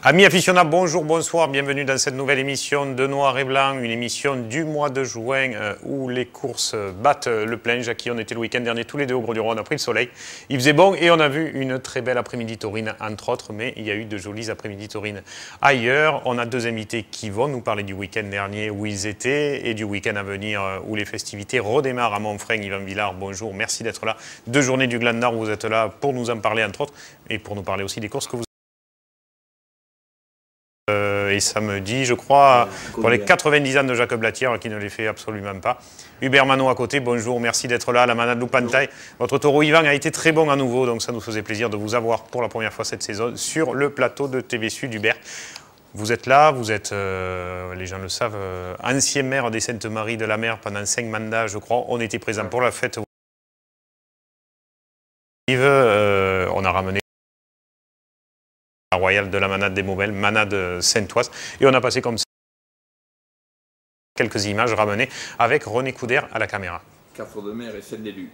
Amis aficionados, bonjour, bonsoir, bienvenue dans cette nouvelle émission de Noir et Blanc, une émission du mois de juin où les courses battent le plein. Jackie, on était le week-end dernier tous les deux au Gros-du-Roi, on a pris le soleil, il faisait bon et on a vu une très belle après-midi taurine entre autres, mais il y a eu de jolies après-midi taurines ailleurs. On a deux invités qui vont nous parler du week-end dernier où ils étaient et du week-end à venir où les festivités redémarrent à Montfrein. Yvan Villard, bonjour, merci d'être là. Deux journées du Gland Nord, vous êtes là pour nous en parler entre autres et pour nous parler aussi des courses que vous et samedi, je crois, pour les 90 ans de Jacques Blatière, qui ne les fait absolument pas. Hubert Manot à côté, bonjour, merci d'être là, la manade Loupantaille. Votre taureau Yvan a été très bon à nouveau, donc ça nous faisait plaisir de vous avoir pour la première fois cette saison sur le plateau de TV Sud. Hubert, vous êtes là, vous êtes, les gens le savent, ancien maire des Saintes-Maries de la Mer pendant 5 mandats, je crois. On était présents pour la fête. On a ramené la royale de la manade des Maubelles, manade saintoise, et on a passé comme ça quelques images ramenées avec René Couder à la caméra. 4 de mer et 7 d'élus.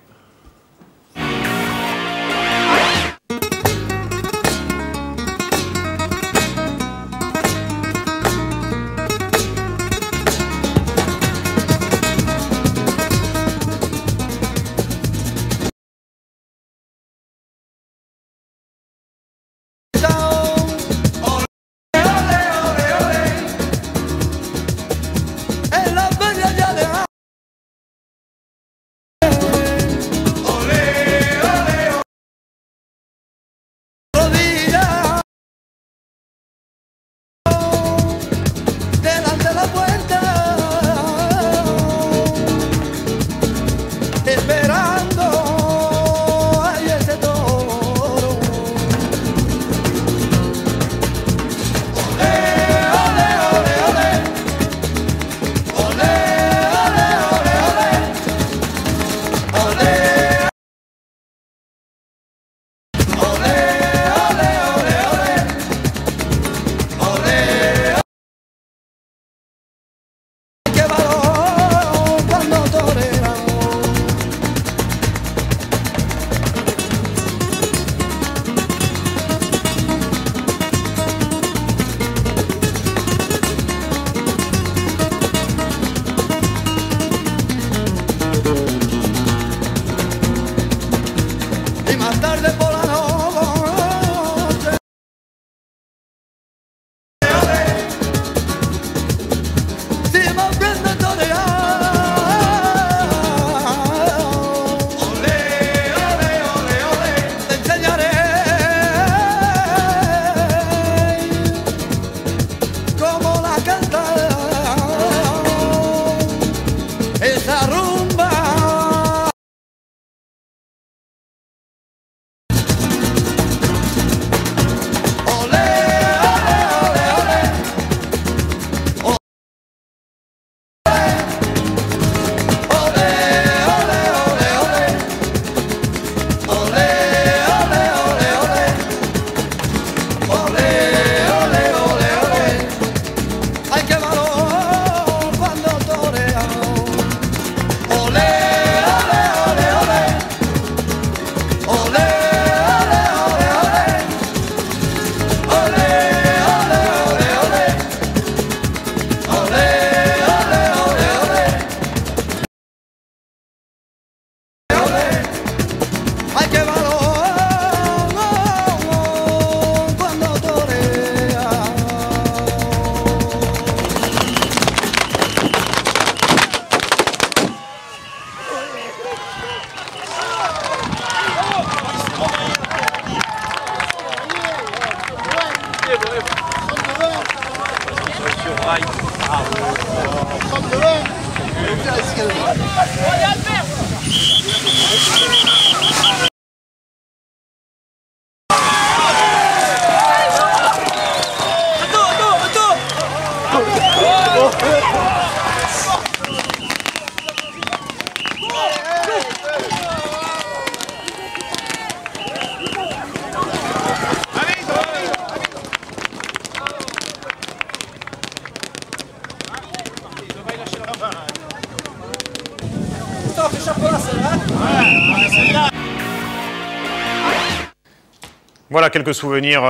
Voilà quelques souvenirs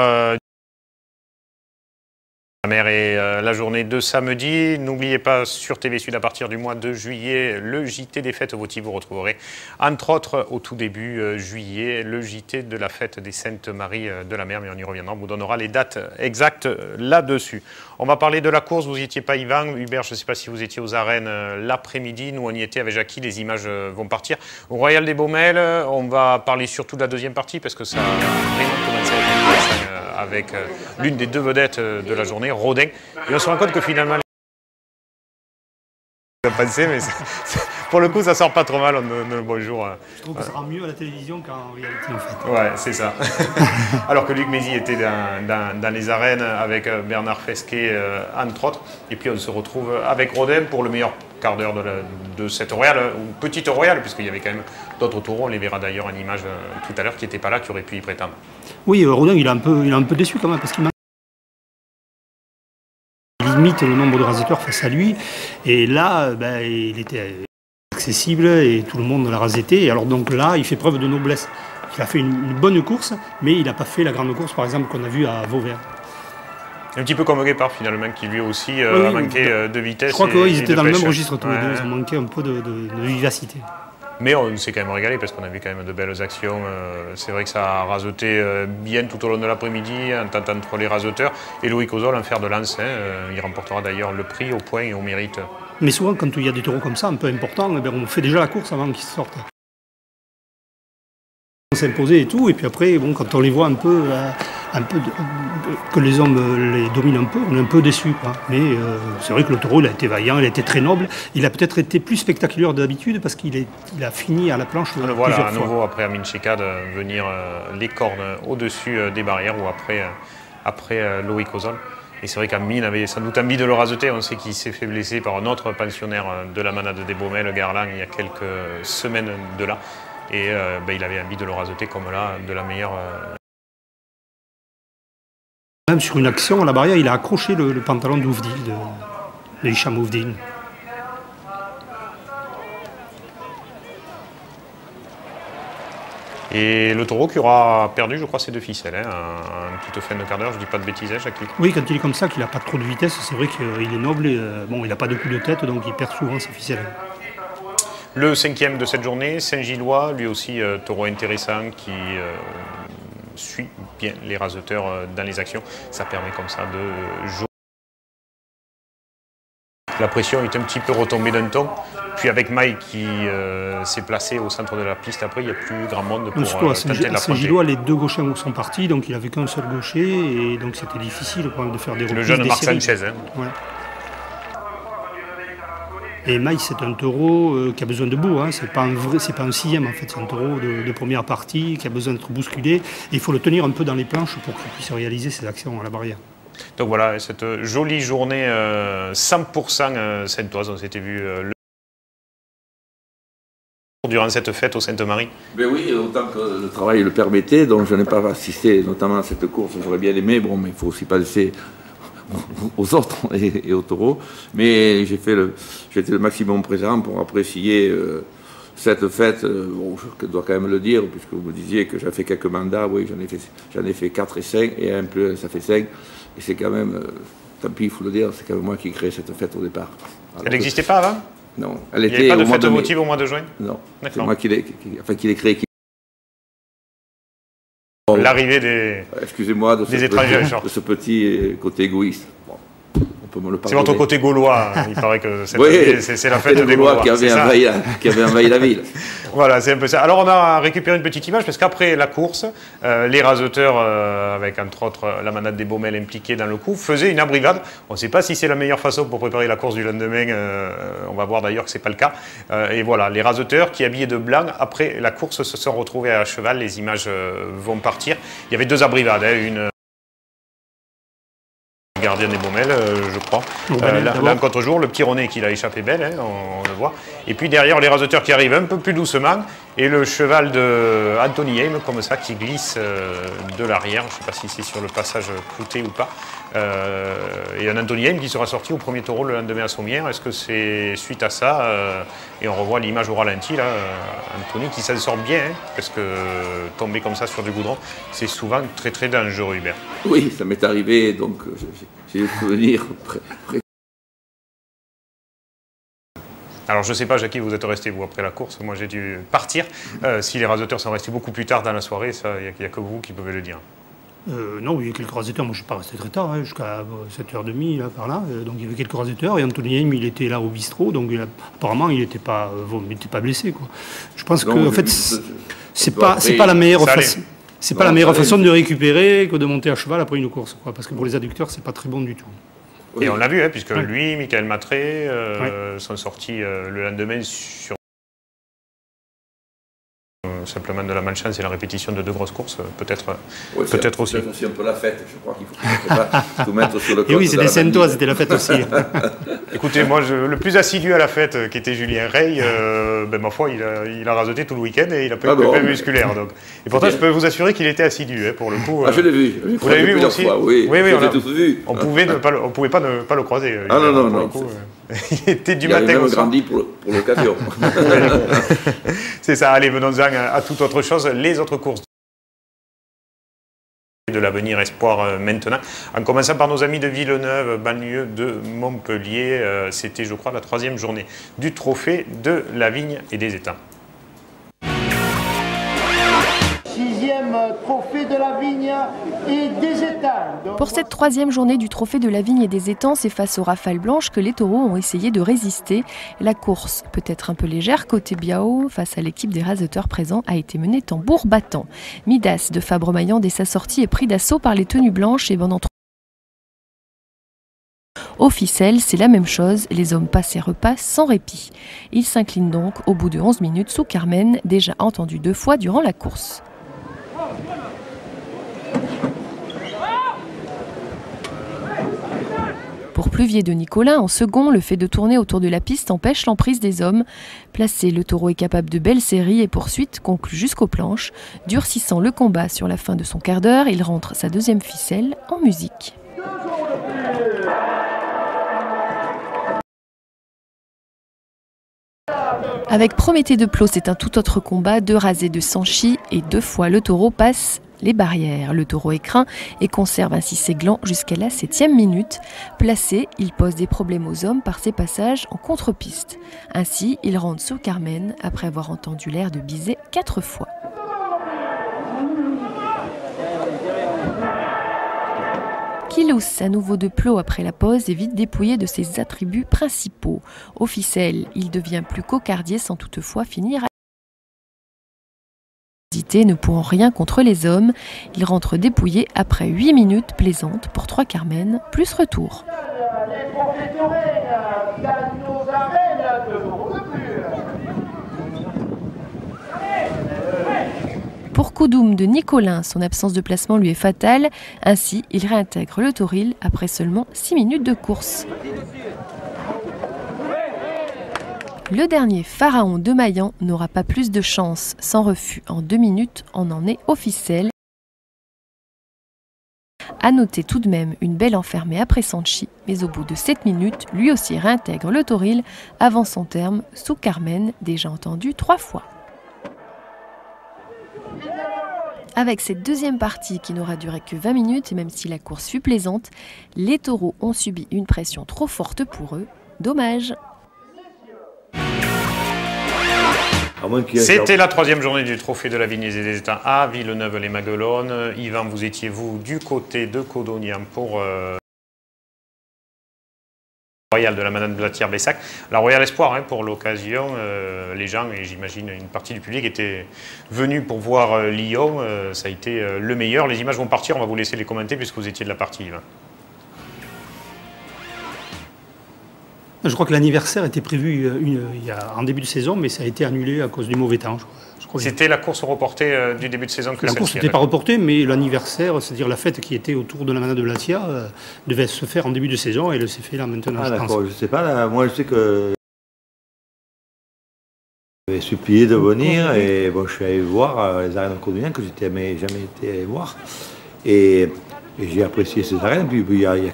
La mer et la journée de samedi. N'oubliez pas sur TV Sud à partir du mois de juillet, le JT des fêtes votives. Vous retrouverez entre autres au tout début juillet le JT de la fête des Saintes Maries de la Mer. Mais on y reviendra, on vous donnera les dates exactes là-dessus. On va parler de la course. Vous n'y étiez pas, Yvan. Hubert, je ne sais pas si vous étiez aux arènes l'après-midi. Nous, on y était avec Jackie. Les images vont partir. Au Royal des Baumelles, on va parler surtout de la deuxième partie parce que ça a vraiment commencé avec l'une des deux vedettes de la journée, Rodin. Et on se rend compte que finalement, mais pour le coup, ça sort pas trop mal. Bonjour. Je trouve que ça rend mieux à la télévision qu'en réalité, en fait. Ouais, c'est ça. Alors que Luc Mézy était dans les arènes avec Bernard Fesquet, entre autres. Et puis on se retrouve avec Rodin pour le meilleur quart d'heure de cette Royale, ou petite Royale, puisqu'il y avait quand même d'autres taureaux. On les verra d'ailleurs en image tout à l'heure, qui n'étaient pas là, qui auraient pu y prétendre. Oui, Rodin, il est un peu déçu quand même, parce qu'il limite le nombre de raseteurs face à lui. Et là, il était accessible et tout le monde l'a raseté. Et alors donc là, il fait preuve de noblesse. Il a fait une bonne course, mais il n'a pas fait la grande course, par exemple, qu'on a vue à Vauvert. Un petit peu comme Guépard finalement, qui lui aussi a manqué de vitesse. Je crois qu'ils étaient dans le même registre tous les deux, ils ont manqué un peu de vivacité. Mais on s'est quand même régalé parce qu'on a vu quand même de belles actions. C'est vrai que ça a raseté bien tout au long de l'après-midi, en tentant entre les raseteurs. Et Louis Cozol, en fer de lance, il remportera d'ailleurs le prix au point et au mérite. Mais souvent, quand il y a des taureaux comme ça, un peu importants, on fait déjà la course avant qu'ils sortent. On s'imposait et tout, et puis après, bon, quand on les voit que les hommes les dominent un peu, on est un peu déçus. Mais c'est vrai que le taureau, il a été vaillant, il a été très noble. Il a peut-être été plus spectaculaire d'habitude parce qu'il a fini à la planche on le voit là, à nouveau après Amin Chekad venir les cornes au-dessus des barrières ou après Loïc Cozol. Et c'est vrai qu'Amin avait sans doute envie de le raseter. On sait qu'il s'est fait blesser par un autre pensionnaire de la manade des Baumelles, Garland, il y a quelques semaines de là. Et il avait envie de le raseter comme là, de la meilleure... Même sur une action à la barrière, il a accroché le pantalon d'Ouvdil, de Hicham Ouvdil. Et le taureau qui aura perdu, je crois, ses deux ficelles, en toute fin de quart d'heure, je ne dis pas de bêtises, Jackie. Oui, quand il est comme ça, qu'il n'a pas trop de vitesse, c'est vrai qu'il est noble, et il n'a pas de coup de tête, donc il perd souvent ses ficelles. Le cinquième de cette journée, Saint-Gillois, lui aussi taureau intéressant qui suit bien les raseteurs dans les actions. Ça permet comme ça de jouer. La pression est un petit peu retombée d'un ton. Puis avec Maï qui s'est placé au centre de la piste, après il n'y a plus grand monde pour tenter de l'affronter. Saint-Gillois, les deux gauchers sont partis, donc il n'avait qu'un seul gaucher, et donc c'était difficile de faire des reprises. Le jeune Marc Sanchez. Voilà. Et Maï, c'est un taureau qui a besoin de bout, c'est pas un sixième en fait, c'est un taureau de première partie qui a besoin d'être bousculé. Et il faut le tenir un peu dans les planches pour qu'il puisse réaliser ses actions à la barrière. Donc voilà, cette jolie journée 100% saintoise, on s'était vu durant cette fête au Sainte-Marie. Ben oui, autant que le travail le permettait, donc je n'ai pas assisté notamment à cette course, j'aurais bien aimé, bon, mais il faut aussi pas laisser aux autres et aux taureaux, mais j'ai été le maximum présent pour apprécier cette fête. Bon, je dois quand même le dire, puisque vous me disiez que j'ai fait quelques mandats, oui, j'en ai fait 4 et 5, et un plus ça fait 5, et c'est quand même, tant pis, il faut le dire, c'est quand même moi qui ai créé cette fête au départ. Alors, elle n'existait pas avant? Non. Il n'y avait pas de fête votive au mois de juin? Non, c'est moi qui l'ai créé. L'arrivée des... Excusez-moi de ce petit côté égoïste. Bon, on peut me le pardonner. C'est votre côté gaulois, il paraît que c'est la fête des Gaulois. Qui avait envahi la ville. Voilà, c'est un peu ça. Alors on a récupéré une petite image parce qu'après la course, les raseteurs, avec entre autres la manade des Baumelles impliquée dans le coup, faisaient une abrivade. On ne sait pas si c'est la meilleure façon pour préparer la course du lendemain, on va voir d'ailleurs que ce n'est pas le cas. Et voilà, les raseteurs qui, habillés de blanc, après la course, se sont retrouvés à cheval, les images vont partir. Il y avait deux abrivades, une... gardien des Baumelles, je crois. Là, contre-jour, le petit René qui l'a échappé belle, on le voit. Et puis derrière, les raseteurs qui arrivent un peu plus doucement. Et le cheval de Anthony Heim, comme ça, qui glisse de l'arrière. Je ne sais pas si c'est sur le passage clouté ou pas. Et un Anthony Heim qui sera sorti au premier taureau le lendemain à Sommières. Est-ce que c'est suite à ça et on revoit l'image au ralenti, là, Anthony qui s'en sort bien, hein, parce que tomber comme ça sur du goudron, c'est souvent très très dangereux, Hubert. Oui, ça m'est arrivé, donc j'ai des souvenirs Alors je ne sais pas, Jackie, vous êtes resté vous après la course, moi j'ai dû partir. Si les raseteurs sont restés beaucoup plus tard dans la soirée, il n'y a que vous qui pouvez le dire. Non, il y a quelques raseteurs, moi je ne suis pas resté très tard, hein, jusqu'à 7h30 là, par là, donc il y avait quelques raseteurs, et Anthony Heim il était là au bistrot, donc apparemment il n'était pas blessé, quoi. Je pense qu'en fait, c'est pas la meilleure façon. C'est pas la meilleure façon de récupérer que de monter à cheval après une course, quoi, parce que pour les adducteurs, c'est pas très bon du tout. Et on l'a vu, hein, puisque lui, Michael Matré, sont sortis le lendemain sur simplement de la malchance et la répétition de 2 grosses courses, peut-être aussi. C'est aussi un peu la fête, je crois qu'il faut pas tout mettre sur le compte. Et oui, c'était Saint-Ouen, c'était la fête aussi. Écoutez, moi, le plus assidu à la fête, qui était Julien Rey, ma foi, il a rasoté tout le week-end et il a pas eu de problème musculaire. Donc. Et pourtant, je peux vous assurer qu'il était assidu, hein, pour le coup. Je l'ai vu. Vous l'avez vu aussi fois, oui, on a tous vu. On pouvait pas ne pas le croiser. Ah non. Il était du matin au soir. Il a même grandi pour l'occasion. C'est ça, allez, venons-en à toute autre chose. Les autres courses de l'avenir espoir maintenant. En commençant par nos amis de Villeneuve, banlieue de Montpellier. C'était, je crois, la 3e journée du trophée de la vigne et des étangs. 6e trophée de la vigne et des étangs. Pour cette 3e journée du trophée de la vigne et des étangs, c'est face aux rafales blanches que les taureaux ont essayé de résister. La course, peut-être un peu légère côté Biao, face à l'équipe des raseteurs présents, a été menée tambour battant. Midas de Fabre-Maillan, dès sa sortie, est pris d'assaut par les tenues blanches et pendant 3 au ficelle, c'est la même chose, les hommes passent et repassent sans répit. Ils s'inclinent donc au bout de 11 minutes sous Carmen, déjà entendu 2 fois durant la course. Pour Pluvier de Nicolas, en second, le fait de tourner autour de la piste empêche l'emprise des hommes. Placé, le taureau est capable de belles séries et poursuites concluent jusqu'aux planches. Durcissant le combat sur la fin de son quart d'heure, il rentre sa 2e ficelle en musique. Avec Prométhée de Plot, c'est un tout autre combat, 2 rasés de Sanchi et 2 fois le taureau passe les barrières. Le taureau est craint et conserve ainsi ses glands jusqu'à la 7e minute. Placé, il pose des problèmes aux hommes par ses passages en contre-piste. Ainsi, il rentre sur Carmen après avoir entendu l'air de Bizet 4 fois. Kilous, à nouveau de Plot après la pause, est vite dépouillé de ses attributs principaux. Au ficelle, il devient plus cocardier sans toutefois finir à ne pourront rien contre les hommes. Il rentre dépouillé après 8 minutes plaisantes pour 3 Carmen, plus retour. Pour Koudoum de Nicolin, son absence de placement lui est fatale. Ainsi, il réintègre le Tauril après seulement 6 minutes de course. Le dernier, Pharaon de Maillan, n'aura pas plus de chance. Sans refus en 2 minutes, on en est au ficelle. À noter tout de même une belle enfermée après Sanchi, mais au bout de 7 minutes, lui aussi réintègre le Tauril avant son terme sous Carmen, déjà entendu 3 fois. Avec cette 2e partie qui n'aura duré que 20 minutes, et même si la course fut plaisante, les taureaux ont subi une pression trop forte pour eux. Dommage. C'était la 3e journée du trophée de la vigne et des étangs à Villeneuve-les-Maguelones. Yvan, vous étiez du côté de Codognan pour Royal de la Madame Blatière-Bessac. La Royal Espoir, hein, pour l'occasion, les gens, et j'imagine une partie du public, étaient venus pour voir Lyon. Ça a été le meilleur. Les images vont partir, on va vous laisser les commenter puisque vous étiez de la partie, Yvan. Je crois que l'anniversaire était prévu en début de saison, mais ça a été annulé à cause du mauvais temps. C'était la course reportée du début de saison que la course n'était pas reportée, mais l'anniversaire, c'est-à-dire la fête qui était autour de la Madame de Blatia, devait se faire en début de saison et elle s'est fait là maintenant. Ah d'accord, je sais pas. Là, moi je sais que J'avais supplié de venir et bon, je suis allé voir les arènes cordonnières que je n'avais jamais été allé voir. Et j'ai apprécié ces arènes. Puis il y avait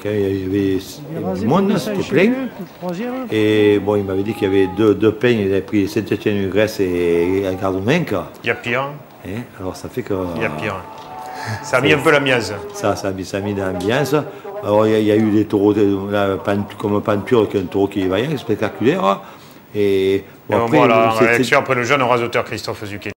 du monde, c'était plein. Et bon, il m'avait dit qu'il y avait deux peignes. Il avait pris Saint-Étienne-du-Grèce et Gardomenque. Il y a pire. Alors ça fait que. Il y a pire. Ça a mis un peu l'ambiance. Ça a mis de l'ambiance. Alors il y a eu des taureaux comme Panture, qui est un taureau qui est vaillant, spectaculaire. Et bon, après, voilà, en réaction après le jeune raseteur Christophe Zucchelli.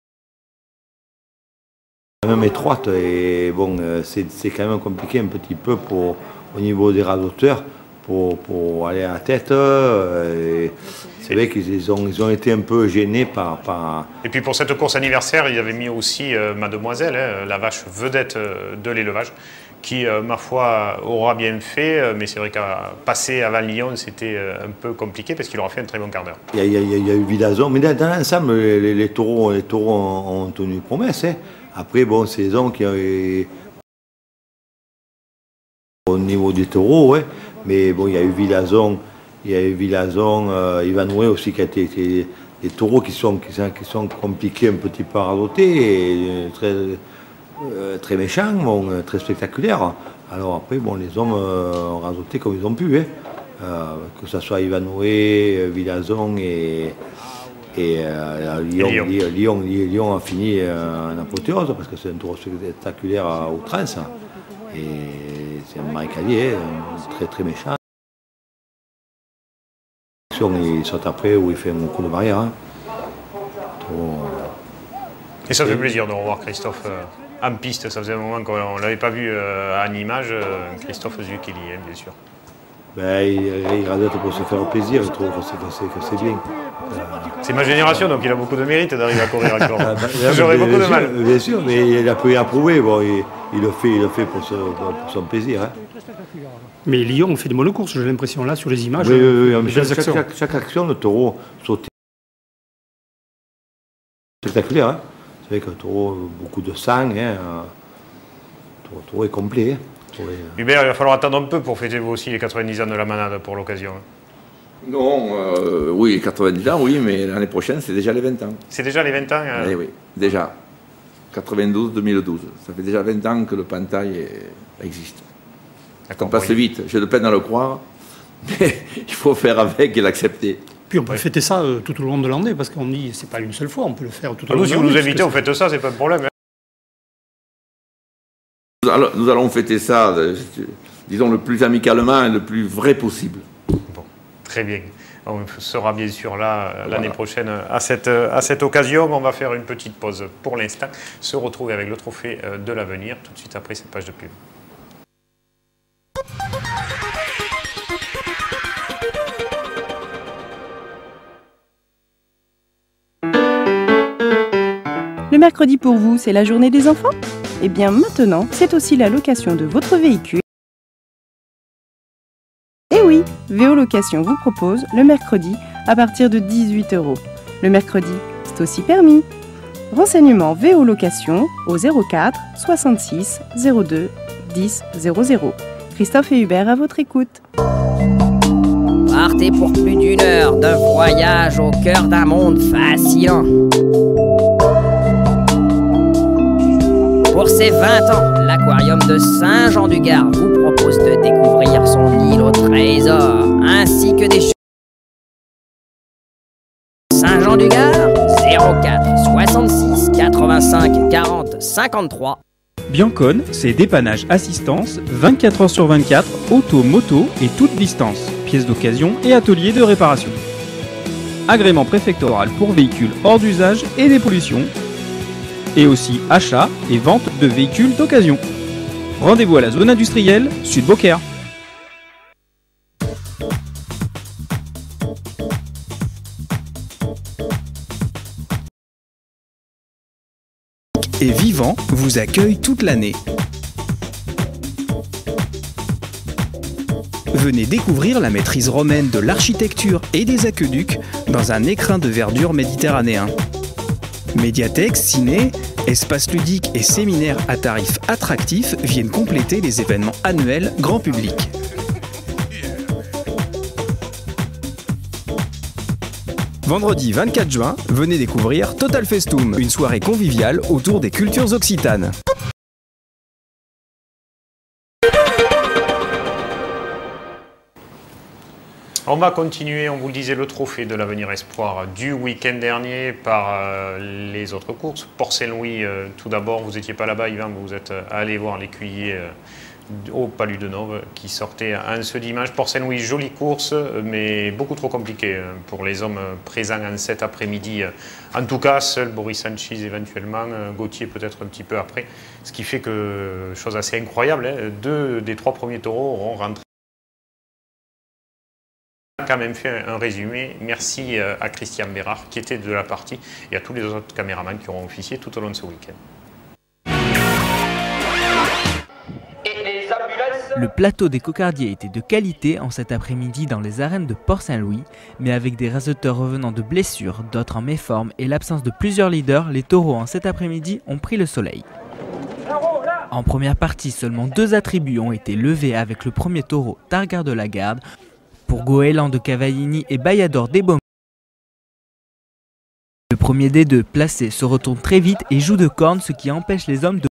Même étroite et bon, c'est quand même compliqué un petit peu au niveau des rasoteurs pour aller à la tête. C'est vrai qu'ils ont été un peu gênés par... Et puis pour cette course anniversaire, ils avaient mis aussi Mademoiselle, la vache vedette de l'élevage, qui, ma foi, aura bien fait, mais c'est vrai qu'à passer avant Lyon, c'était un peu compliqué parce qu'il aura fait un très bon quart d'heure. Il y a eu Villazon, mais dans l'ensemble, les taureaux ont tenu promesse. Après, bon, c'est les hommes qui ont... Au niveau des taureaux, mais bon, il y a eu Villazon, Ivanoué aussi, qui a été des taureaux qui sont compliqués un petit peu à radoter, et très méchants, bon, très spectaculaires. Alors après, bon, les hommes ont radoté comme ils ont pu, que ce soit Ivanoué, Villazon et Lyon a fini en apothéose parce que c'est un taureau spectaculaire à outrance. Et c'est un marécalier, très très méchant. Il saute après où il fait un coup de barrière. Et ça fait plaisir de revoir Christophe en piste. Ça faisait un moment qu'on ne l'avait pas vu en image. Christophe Zucchelli, bien sûr. Ben, il radote pour se faire plaisir, je trouve que c'est bien. C'est ma génération, donc il a beaucoup de mérite d'arriver à courir encore. J'aurais beaucoup de mal. Bien sûr, mais il a pu y approuver. Bon, il le fait pour son plaisir. Mais Lyon fait des monocourses, j'ai l'impression, là, sur les images. Oui, chaque action, le taureau sautait. Spectaculaire. C'est vrai qu'un taureau, beaucoup de sang. Le taureau est complet. Hubert, il va falloir attendre un peu pour fêter vous aussi les 90 ans de la manade pour l'occasion. Non, oui, 90 ans, oui, mais l'année prochaine, c'est déjà les 20 ans. C'est déjà les 20 ans Oui, déjà. 92-2012. Ça fait déjà 20 ans que le Pantaille existe. Ça passe vite, j'ai de peine à le croire, mais il faut faire avec et l'accepter. Puis on peut fêter ça tout au long de l'année, parce qu'on dit c'est pas une seule fois, on peut le faire tout au long de l'année. Si vous nous invitez, on fête ça, c'est pas un problème. Nous allons fêter ça, disons, le plus amicalement et le plus vrai possible. Bon, très bien. On sera bien sûr là l'année prochaine à cette occasion. On va faire une petite pause pour l'instant, se retrouver avec le trophée de l'avenir tout de suite après cette page de pub. Le mercredi pour vous, c'est la journée des enfants ? Eh bien maintenant, c'est aussi la location de votre véhicule. Et oui, VO Location vous propose le mercredi à partir de 18 €. Le mercredi, c'est aussi permis. Renseignements VO Location au 04 66 02 10 00. Christophe et Hubert à votre écoute. Partez pour plus d'1 heure de voyage au cœur d'un monde fascinant. Pour ses 20 ans, l'aquarium de Saint-Jean-du-Gard vous propose de découvrir son île au trésor, ainsi que des Saint-Jean-du-Gard, 04 66 85 40 53. Biancone, c'est dépannage assistance, 24 heures sur 24, auto, moto et toute distance, pièces d'occasion et ateliers de réparation. Agrément préfectoral pour véhicules hors d'usage et des pollutions. Et aussi achat et vente de véhicules d'occasion. Rendez-vous à la zone industrielle Sud-Beaucaire. Et Vivant vous accueille toute l'année. Venez découvrir la maîtrise romaine de l'architecture et des aqueducs dans un écrin de verdure méditerranéen. Médiathèque, ciné, espaces ludiques et séminaires à tarifs attractifs viennent compléter les événements annuels grand public. Vendredi 24 juin, venez découvrir Total Festum, une soirée conviviale autour des cultures occitanes. On va continuer, on vous le disait, le trophée de l'Avenir Espoir du week-end dernier par les autres courses. Port-Saint-Louis, tout d'abord, vous n'étiez pas là-bas, Yvan, vous êtes allé voir l'écuyer au Palus de Nove qui sortait ce dimanche. Port-Saint-Louis, jolie course, mais beaucoup trop compliquée pour les hommes présents en cet après-midi. En tout cas, seul Boris Sanchez éventuellement, Gauthier peut-être un petit peu après. Ce qui fait que, chose assez incroyable, 2 des 3 premiers taureaux auront rentré. Quand même fait un résumé. Merci à Christian Bérard qui était de la partie et à tous les autres caméramans qui auront officié tout au long de ce week-end. Le plateau des cocardiers était de qualité en cet après-midi dans les arènes de Port-Saint-Louis, mais avec des raseteurs revenant de blessures, d'autres en méforme et l'absence de plusieurs leaders, les taureaux en cet après-midi ont pris le soleil. En première partie, seulement 2 attributs ont été levés avec le premier taureau Targard de la Garde. Pour Goéland de Cavaillini et Bayador des Baumelles, le premier des 2 placés se retourne très vite et joue de corne, ce qui empêche les hommes de...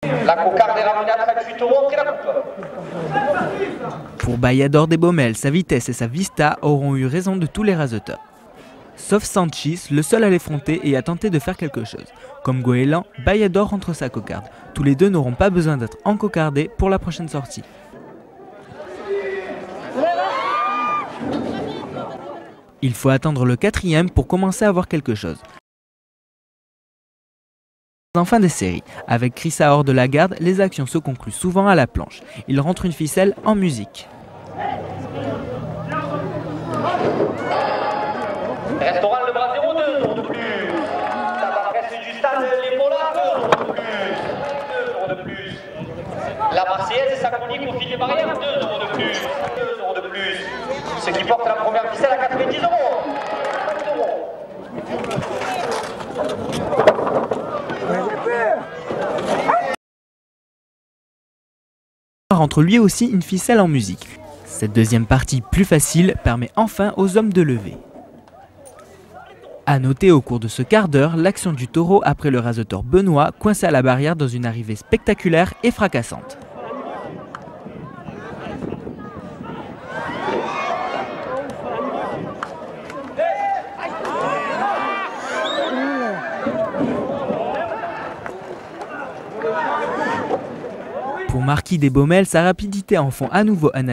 La cocarde est ramenée à 38 taureaux après la coupe. Pour Bayador des Baumelles, sa vitesse et sa vista auront eu raison de tous les raseteurs. Sauf Sanchez, le seul à l'effronter et à tenter de faire quelque chose. Comme Goéland, Bayador entre sa cocarde. Tous les 2 n'auront pas besoin d'être encocardés pour la prochaine sortie. Il faut attendre le 4e pour commencer à voir quelque chose. En fin de série, avec Chris Ahor de la Garde, les actions se concluent souvent à la planche. Il rentre une ficelle en musique. Restaurant Le Bras 02, tour de plus. La presse du stade Les Polars, 2 euros de plus. 2 euros de plus. La Marseillaise et sa chronique au fil des barrières, 2 euros de plus. 2 euros de plus. Ce qui porte la première ficelle à 90 euros. Rentre lui aussi une ficelle en musique. Cette deuxième partie plus facile permet enfin aux hommes de lever. A noter au cours de ce quart d'heure l'action du taureau après le raseteur Benoît coincé à la barrière dans une arrivée spectaculaire et fracassante. Pour Marquis des Baumelles, sa rapidité en font à nouveau un.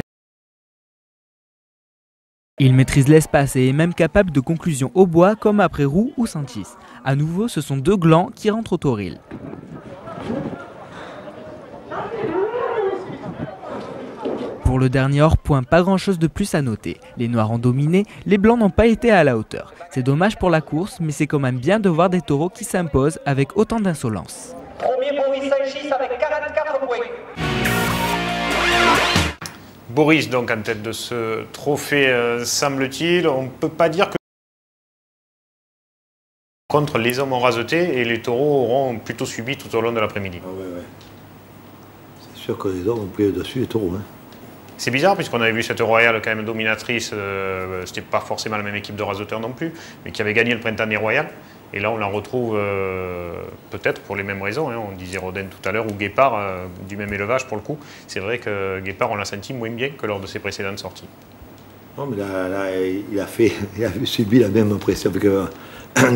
Il maîtrise l'espace et est même capable de conclusions au bois comme après Roux ou Sanchez. À nouveau, ce sont 2 glands qui rentrent au tauril. Pour le dernier hors-point, pas grand-chose de plus à noter. Les noirs ont dominé, les blancs n'ont pas été à la hauteur. C'est dommage pour la course, mais c'est quand même bien de voir des taureaux qui s'imposent avec autant d'insolence. Premier Boris Sanchez avec 44 points. Boris donc en tête de ce trophée, semble-t-il. On ne peut pas dire que contre les hommes ont raseté et les taureaux auront plutôt subi tout au long de l'après-midi. Ah ouais. C'est sûr que les hommes ont pris le dessus les taureaux. Hein. C'est bizarre puisqu'on avait vu cette Royale quand même dominatrice, c'était pas forcément la même équipe de raseteurs non plus, mais qui avait gagné le printemps des Royales. Et là on la retrouve peut-être pour les mêmes raisons, hein. On disait Rodin tout à l'heure, ou Guépard, du même élevage pour le coup. C'est vrai que Guépard on l'a senti moins bien que lors de ses précédentes sorties. Non mais là il a subi la même impression parce que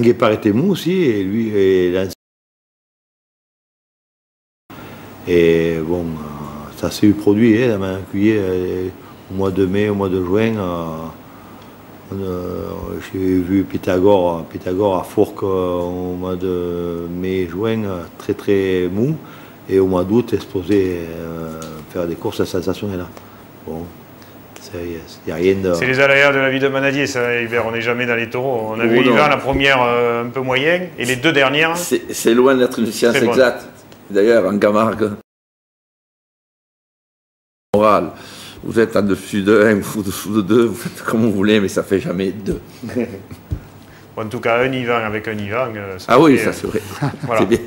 Guépard était mou aussi et lui et bon ça s'est eu produit hein, dans un cueillir au mois de mai, au mois de juin. J'ai vu Pythagore à Fourques au mois de mai-juin, très mou, et au mois d'août exposé faire des courses sensationnelles. Bon, il n'y a rien de... C'est les aléas de la vie de manadier, ça, Hubert, on n'est jamais dans les taureaux. On a vu Hubert la première un peu moyenne, et les 2 dernières... C'est loin d'être une science exacte. D'ailleurs, en Camargue, morale. Vous êtes en dessus de 1 ou dessous de 2, vous faites comme vous voulez, mais ça ne fait jamais 2. En tout cas, un Yvan avec un Yvan. Ah oui, ça c'est vrai. Voilà. C'est bien.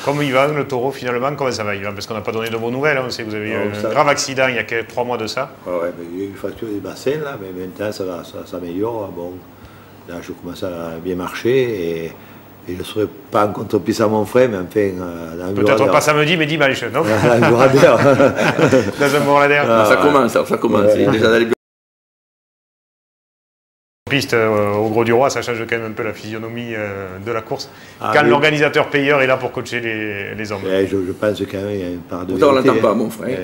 Comme Yvan, le taureau, finalement, comment ça va, Yvan? Parce qu'on n'a pas donné de bonnes nouvelles. On sait que vous avez eu un grave accident il y a 3 mois de ça. Ouais, il y a eu une fracture des bassins, là, mais maintenant ça s'améliore. Bon, là, je commence à bien marcher et je ne serai pas en contre-piste à mon frère, mais enfin, dans un peut-être pas samedi, mais dimanche, non? Dans un Boradère. Dans un Boradère. Ça commence. Ouais. Déjà dans les piste au Gros du Roi, ça change quand même un peu la physionomie de la course. Ah, quand oui. l'organisateur payeur est là pour coacher les hommes. Je pense quand même qu'il y a une part de pourtant, on vérité, l'entend pas, mon frère.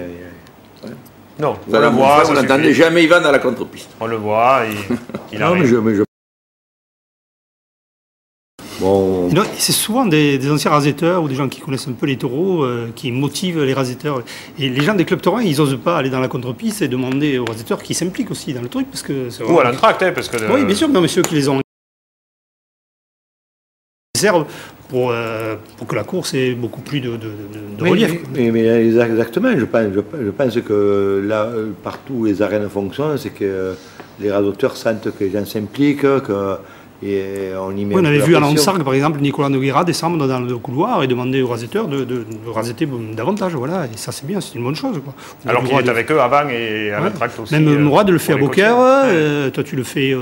Non, on le voit. On n'entendait jamais Yvan dans la contre-piste. On le voit, il non, arrive. mais Bon. C'est souvent des anciens rasetteurs ou des gens qui connaissent un peu les taureaux qui motivent les rasetteurs. Et les gens des clubs taurins, ils n'osent pas aller dans la contre-piste et demander aux rasetteurs qui s'impliquent aussi dans le truc. Parce que ou à l'entracte, hein, parce que... Oui, bien sûr, non, mais ceux qui les ont servent pour que la course ait beaucoup plus de relief. Mais exactement, je pense que là, partout où les arènes fonctionnent, c'est que les rasetteurs sentent que les gens s'impliquent, que... on y met on avait vu à Lansargues, par exemple, Nicolas Noguera descendre dans le couloir et demander aux rasetteurs de raseter davantage. Voilà. Et ça, c'est bien, c'est une bonne chose. Quoi. Alors qu'il est avec eux avant et à l'entracte aussi. Même Mourad le fait à Beaucaire, toi tu le fais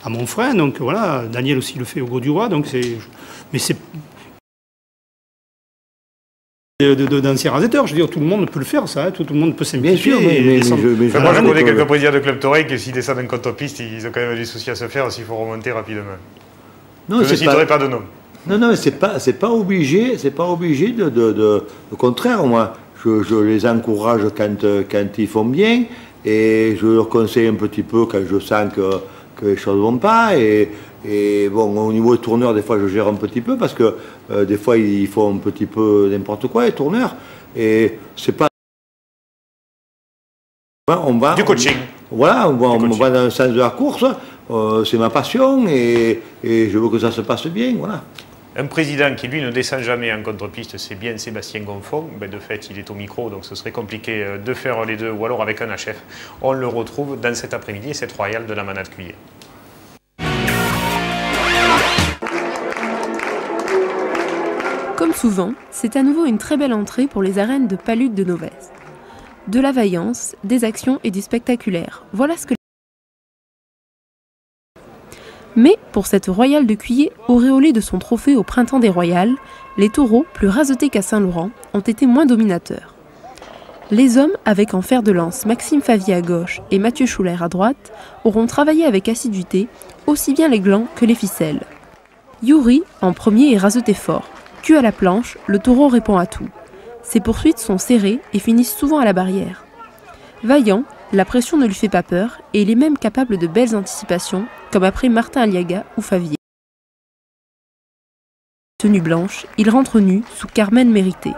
à Montfrain, donc voilà, Daniel aussi le fait au Gros du Roi, donc c'est... Mais c'est... d'anciens rasetteurs, je veux dire, tout le monde peut le faire, ça, hein, tout le monde peut s'impliquer. Moi, je connais quelques présidents de clubs taurins qui, s'ils descendent en contre-piste, ils ont quand même des soucis à se faire s'il faut remonter rapidement. Non, je ne citerai pas de nom. Non, mais c'est pas obligé, au contraire, moi, je les encourage quand ils font bien, et je leur conseille un petit peu quand je sens que les choses ne vont pas, et bon, au niveau des tourneurs, des fois, je gère un petit peu, parce que des fois, ils font un petit peu n'importe quoi, les tourneurs, et c'est pas... Du coaching. On va dans le sens de la course, c'est ma passion, et je veux que ça se passe bien, voilà. Un président qui, lui, ne descend jamais en contre-piste, c'est bien Sébastien Gonfond. Ben, de fait, il est au micro, donc ce serait compliqué de faire les deux, ou alors avec un HF. On le retrouve dans cet après-midi, cette royale de la Manade Cuillère. Comme souvent, c'est à nouveau une très belle entrée pour les arènes de Palud de Novès. De la vaillance, des actions et du spectaculaire. Voilà ce que... Mais pour cette royale de Cuillé, auréolée de son trophée au printemps des royales, les taureaux, plus rasetés qu'à Saint-Laurent, ont été moins dominateurs. Les hommes, avec en fer de lance Maxime Favier à gauche et Mathieu Schuller à droite, auront travaillé avec assiduité aussi bien les glands que les ficelles. Yuri, en premier, est raseté fort. Cul à la planche, le taureau répond à tout. Ses poursuites sont serrées et finissent souvent à la barrière. Vaillant, la pression ne lui fait pas peur et il est même capable de belles anticipations, comme après Martin Aliaga ou Favier. Tenue blanche, il rentre nu sous Carmen Mérité.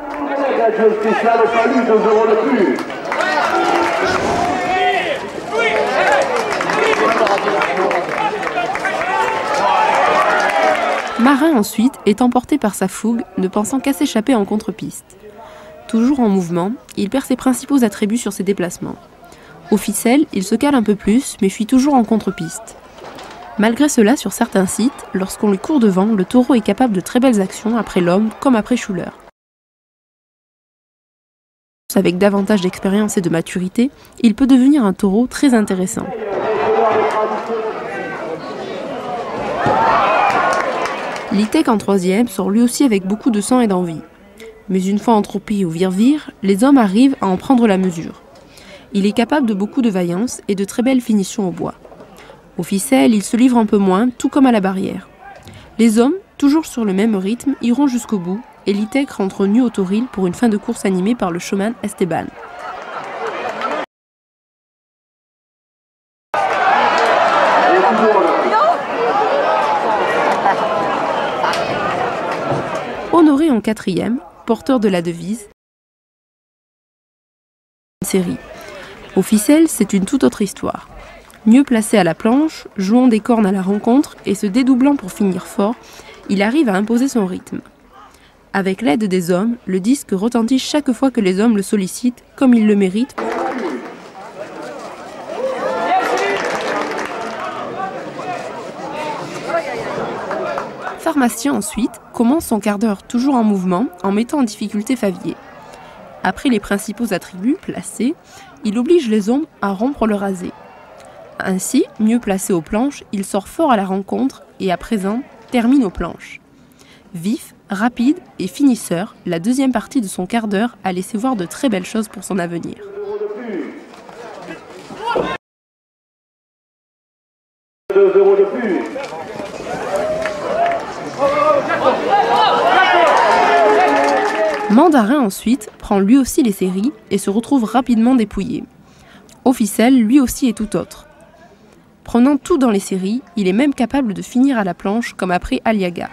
Marin ensuite est emporté par sa fougue, ne pensant qu'à s'échapper en contre-piste. Toujours en mouvement, il perd ses principaux attributs sur ses déplacements. Au ficelle, il se cale un peu plus, mais fuit toujours en contre-piste. Malgré cela, sur certains sites, lorsqu'on lui court devant, le taureau est capable de très belles actions après l'homme comme après Schuller. Avec davantage d'expérience et de maturité, il peut devenir un taureau très intéressant. Litek en troisième sort lui aussi avec beaucoup de sang et d'envie. Mais une fois entropie ou vire-vire, les hommes arrivent à en prendre la mesure. Il est capable de beaucoup de vaillance et de très belles finitions au bois. Au ficelle, il se livre un peu moins, tout comme à la barrière. Les hommes, toujours sur le même rythme, iront jusqu'au bout, et Litek rentre nu au toril pour une fin de course animée par le showman Esteban. Honoré en quatrième, porteur de la devise série. Au ficelle, c'est une toute autre histoire. Mieux placé à la planche, jouant des cornes à la rencontre et se dédoublant pour finir fort, il arrive à imposer son rythme. Avec l'aide des hommes, le disque retentit chaque fois que les hommes le sollicitent, comme il le mérite. pharmacien ensuite commence son quart d'heure toujours en mouvement en mettant en difficulté Favier. Après les principaux attributs placés, il oblige les hommes à rompre le rasé. Ainsi, mieux placé aux planches, il sort fort à la rencontre et à présent termine aux planches. Vif, rapide et finisseur, la deuxième partie de son quart d'heure a laissé voir de très belles choses pour son avenir. Mandarin ensuite prend lui aussi les séries et se retrouve rapidement dépouillé. Officiel lui aussi est tout autre. Prenant tout dans les séries, il est même capable de finir à la planche comme après Aliaga.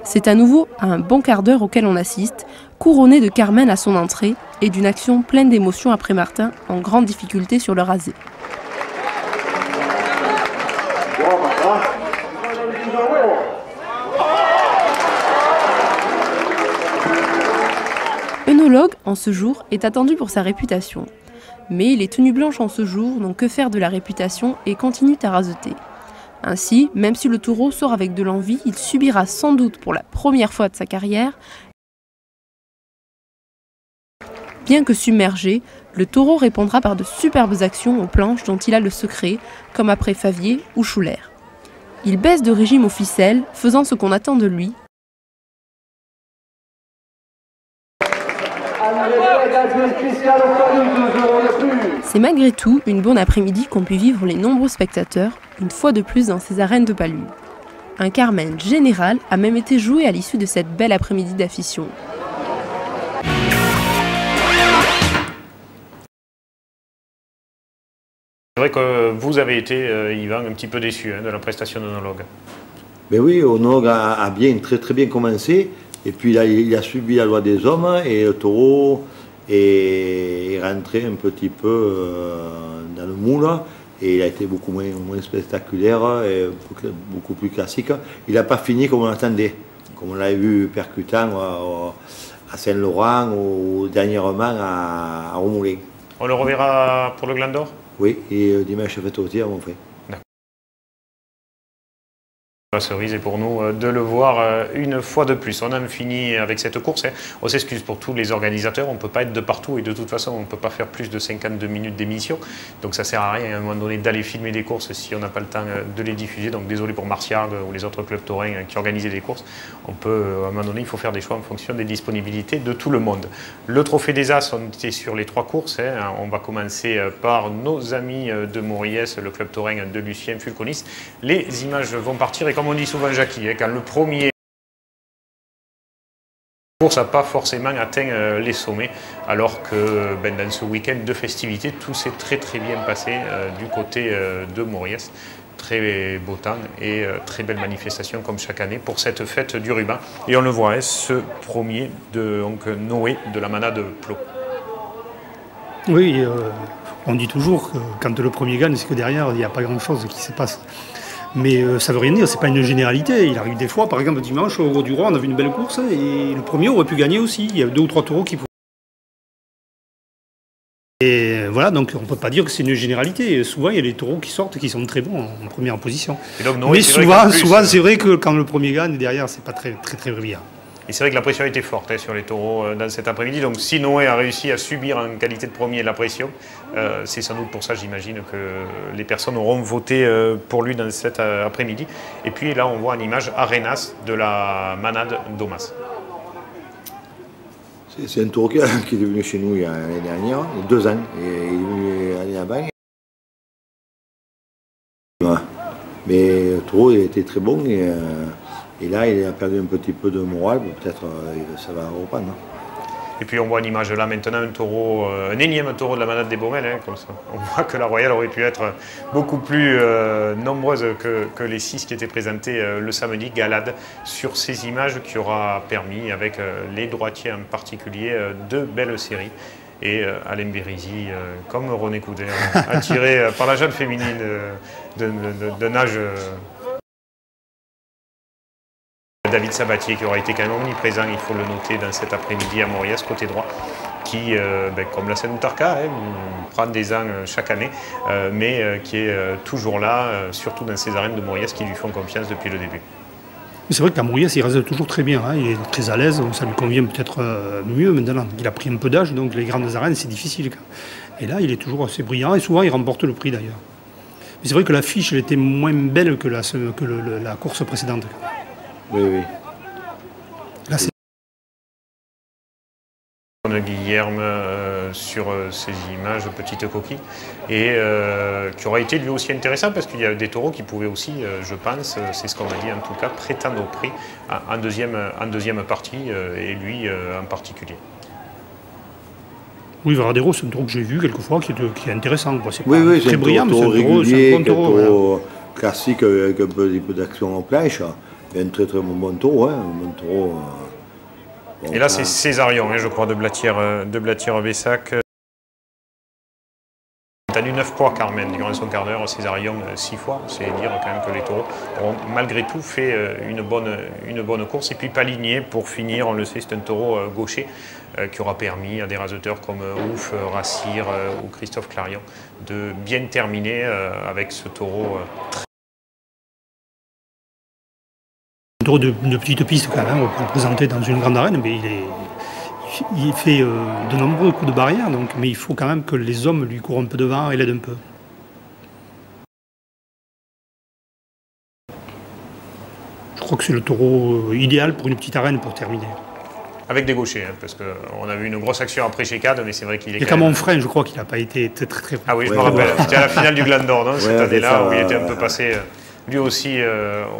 C'est à nouveau un bon quart d'heure auquel on assiste, couronné de Carmen à son entrée et d'une action pleine d'émotion après Martin en grande difficulté sur le rasé. Œnologue, en ce jour, est attendu pour sa réputation. Mais les tenues blanches en ce jour n'ont que faire de la réputation et continuent à raseter. Ainsi, même si le taureau sort avec de l'envie, il subira sans doute pour la première fois de sa carrière. Bien que submergé, le taureau répondra par de superbes actions aux planches dont il a le secret, comme après Favier ou Schuller. Il baisse de régime aux ficelles, faisant ce qu'on attend de lui. C'est malgré tout une bonne après-midi qu'ont pu vivre les nombreux spectateurs, une fois de plus dans ces arènes de Palu. Un Carmen général a même été joué à l'issue de cette belle après-midi d'affition. C'est vrai que vous avez été, Yvan, un petit peu déçu de la prestation d'Œnologue. Ben oui, Œnologue a bien, très bien commencé. Et puis là, il a subi la loi des hommes et le taureau est rentré un petit peu dans le moule. Et il a été beaucoup moins spectaculaire et beaucoup plus classique. Il n'a pas fini comme on l'attendait, comme on l'avait vu percutant à Saint-Laurent ou dernièrement à Romoulin. On le reverra pour le Gland d'Or ? Oui, et dimanche fête aux tirs, mon frère. La cerise est pour nous de le voir une fois de plus. On a fini avec cette course. On s'excuse pour tous les organisateurs. On ne peut pas être de partout et de toute façon, on ne peut pas faire plus de 52 minutes d'émission. Donc ça ne sert à rien à un moment donné d'aller filmer des courses si on n'a pas le temps de les diffuser. Donc désolé pour Martiard ou les autres clubs taurins qui organisaient des courses. On peut, à un moment donné, il faut faire des choix en fonction des disponibilités de tout le monde. Le Trophée des As, on était sur les 3 courses. On va commencer par nos amis de Moriès, le club taurin de Lucien Fulconis. Les images vont partir et comme on dit souvent Jackie, quand le premier course n'a pas forcément atteint les sommets, alors que dans ce week-end de festivités, tout s'est très bien passé du côté de Moriès. Très beau temps et très belle manifestation comme chaque année pour cette fête du ruban. Et on le voit, ce premier de Noé de la manade Plot. Oui, on dit toujours que quand le premier gagne, c'est que derrière, il n'y a pas grand-chose qui se passe. Mais ça veut rien dire, c'est pas une généralité. Il arrive des fois, par exemple dimanche, au Gros du Roi, on a vu une belle course et le premier aurait pu gagner aussi. Il y a 2 ou 3 taureaux qui pouvaient. Et voilà, donc on ne peut pas dire que c'est une généralité. Souvent, il y a des taureaux qui sortent qui sont très bons en première position. Donc, Noé, mais souvent, c'est vrai que quand le premier gagne, derrière, c'est pas très brillant. Et c'est vrai que la pression a été forte sur les taureaux dans cet après-midi. Donc si Noé a réussi à subir en qualité de premier la pression, c'est sans doute pour ça, j'imagine, que les personnes auront voté pour lui dans cet après-midi. Et puis là, on voit en image Arenas de la manade Domas. C'est un taureau qui est venu chez nous l'année dernière, il y a 2 ans. Et il est venu l'année avant. Voilà. Mais le taureau il était très bon. Et là, il a perdu un petit peu de morale, peut-être ça va reprendre. Et puis on voit une image là maintenant, un énième taureau de la manade des Baumelles, comme ça. On voit que la Royale aurait pu être beaucoup plus nombreuse que les 6 qui étaient présentés le samedi. Galade sur ces images qui aura permis, avec les droitiers en particulier, de belles séries. Et Alain Bérézy, comme René Couder, attiré par la jeune féminine de nage. David Sabatier qui aura été quand même omniprésent, il faut le noter, dans cet après-midi à Mauriac, côté droit, qui, comme la Saint-Moutarka, prend des ans chaque année, mais qui est toujours là, surtout dans ces arènes de Mauriac qui lui font confiance depuis le début. C'est vrai qu'à Mauriac, il reste toujours très bien, hein. Il est très à l'aise, donc ça lui convient peut-être mieux maintenant. Il a pris un peu d'âge, donc les grandes arènes, c'est difficile. Et là, il est toujours assez brillant, et souvent, il remporte le prix d'ailleurs. Mais c'est vrai que l'affiche, elle était moins belle que la course précédente. Oui, oui. Là, c'est Guilherme sur ces images petite coquille et qui aura été lui aussi intéressant parce qu'il y a des taureaux qui pouvaient aussi, je pense, c'est ce qu'on m'a dit en tout cas, prétendre au prix en deuxième partie et lui en particulier. Oui, Varadero, c'est un taureau que j'ai vu quelquefois qui est intéressant. C'est oui, oui, très brillant, mais c'est un régulier, bon taureau. Classique avec un peu d'action en planche. Il y a un très très bon taureau, hein, un bon taureau. Bon, et là, c'est Césarion, je crois, de Blatière-Bessac. Tu as eu 9 poids, Carmen, durant son quart d'heure, Césarion 6 fois. C'est dire quand même que les taureaux ont malgré tout fait une bonne course. Et puis Paligné, pour finir, on le sait, c'est un taureau gaucher qui aura permis à des raseteurs comme Ouf, Rassir ou Christophe Clarion de bien terminer avec ce taureau Un taureau de petite piste quand même, on peut le présenter dans une grande arène, mais il fait de nombreux coups de barrière, donc, mais il faut quand même que les hommes lui courent un peu devant et l'aident un peu. Je crois que c'est le taureau idéal pour une petite arène pour terminer. Avec des gauchers, hein, parce qu'on a vu une grosse action après chez Cad, mais c'est vrai qu'il est. Et comme mon frère, je crois qu'il n'a pas été très. Ah oui, je me rappelle. C'était à la finale du Gland d'Or, cette année-là, où il était un peu passé. Lui aussi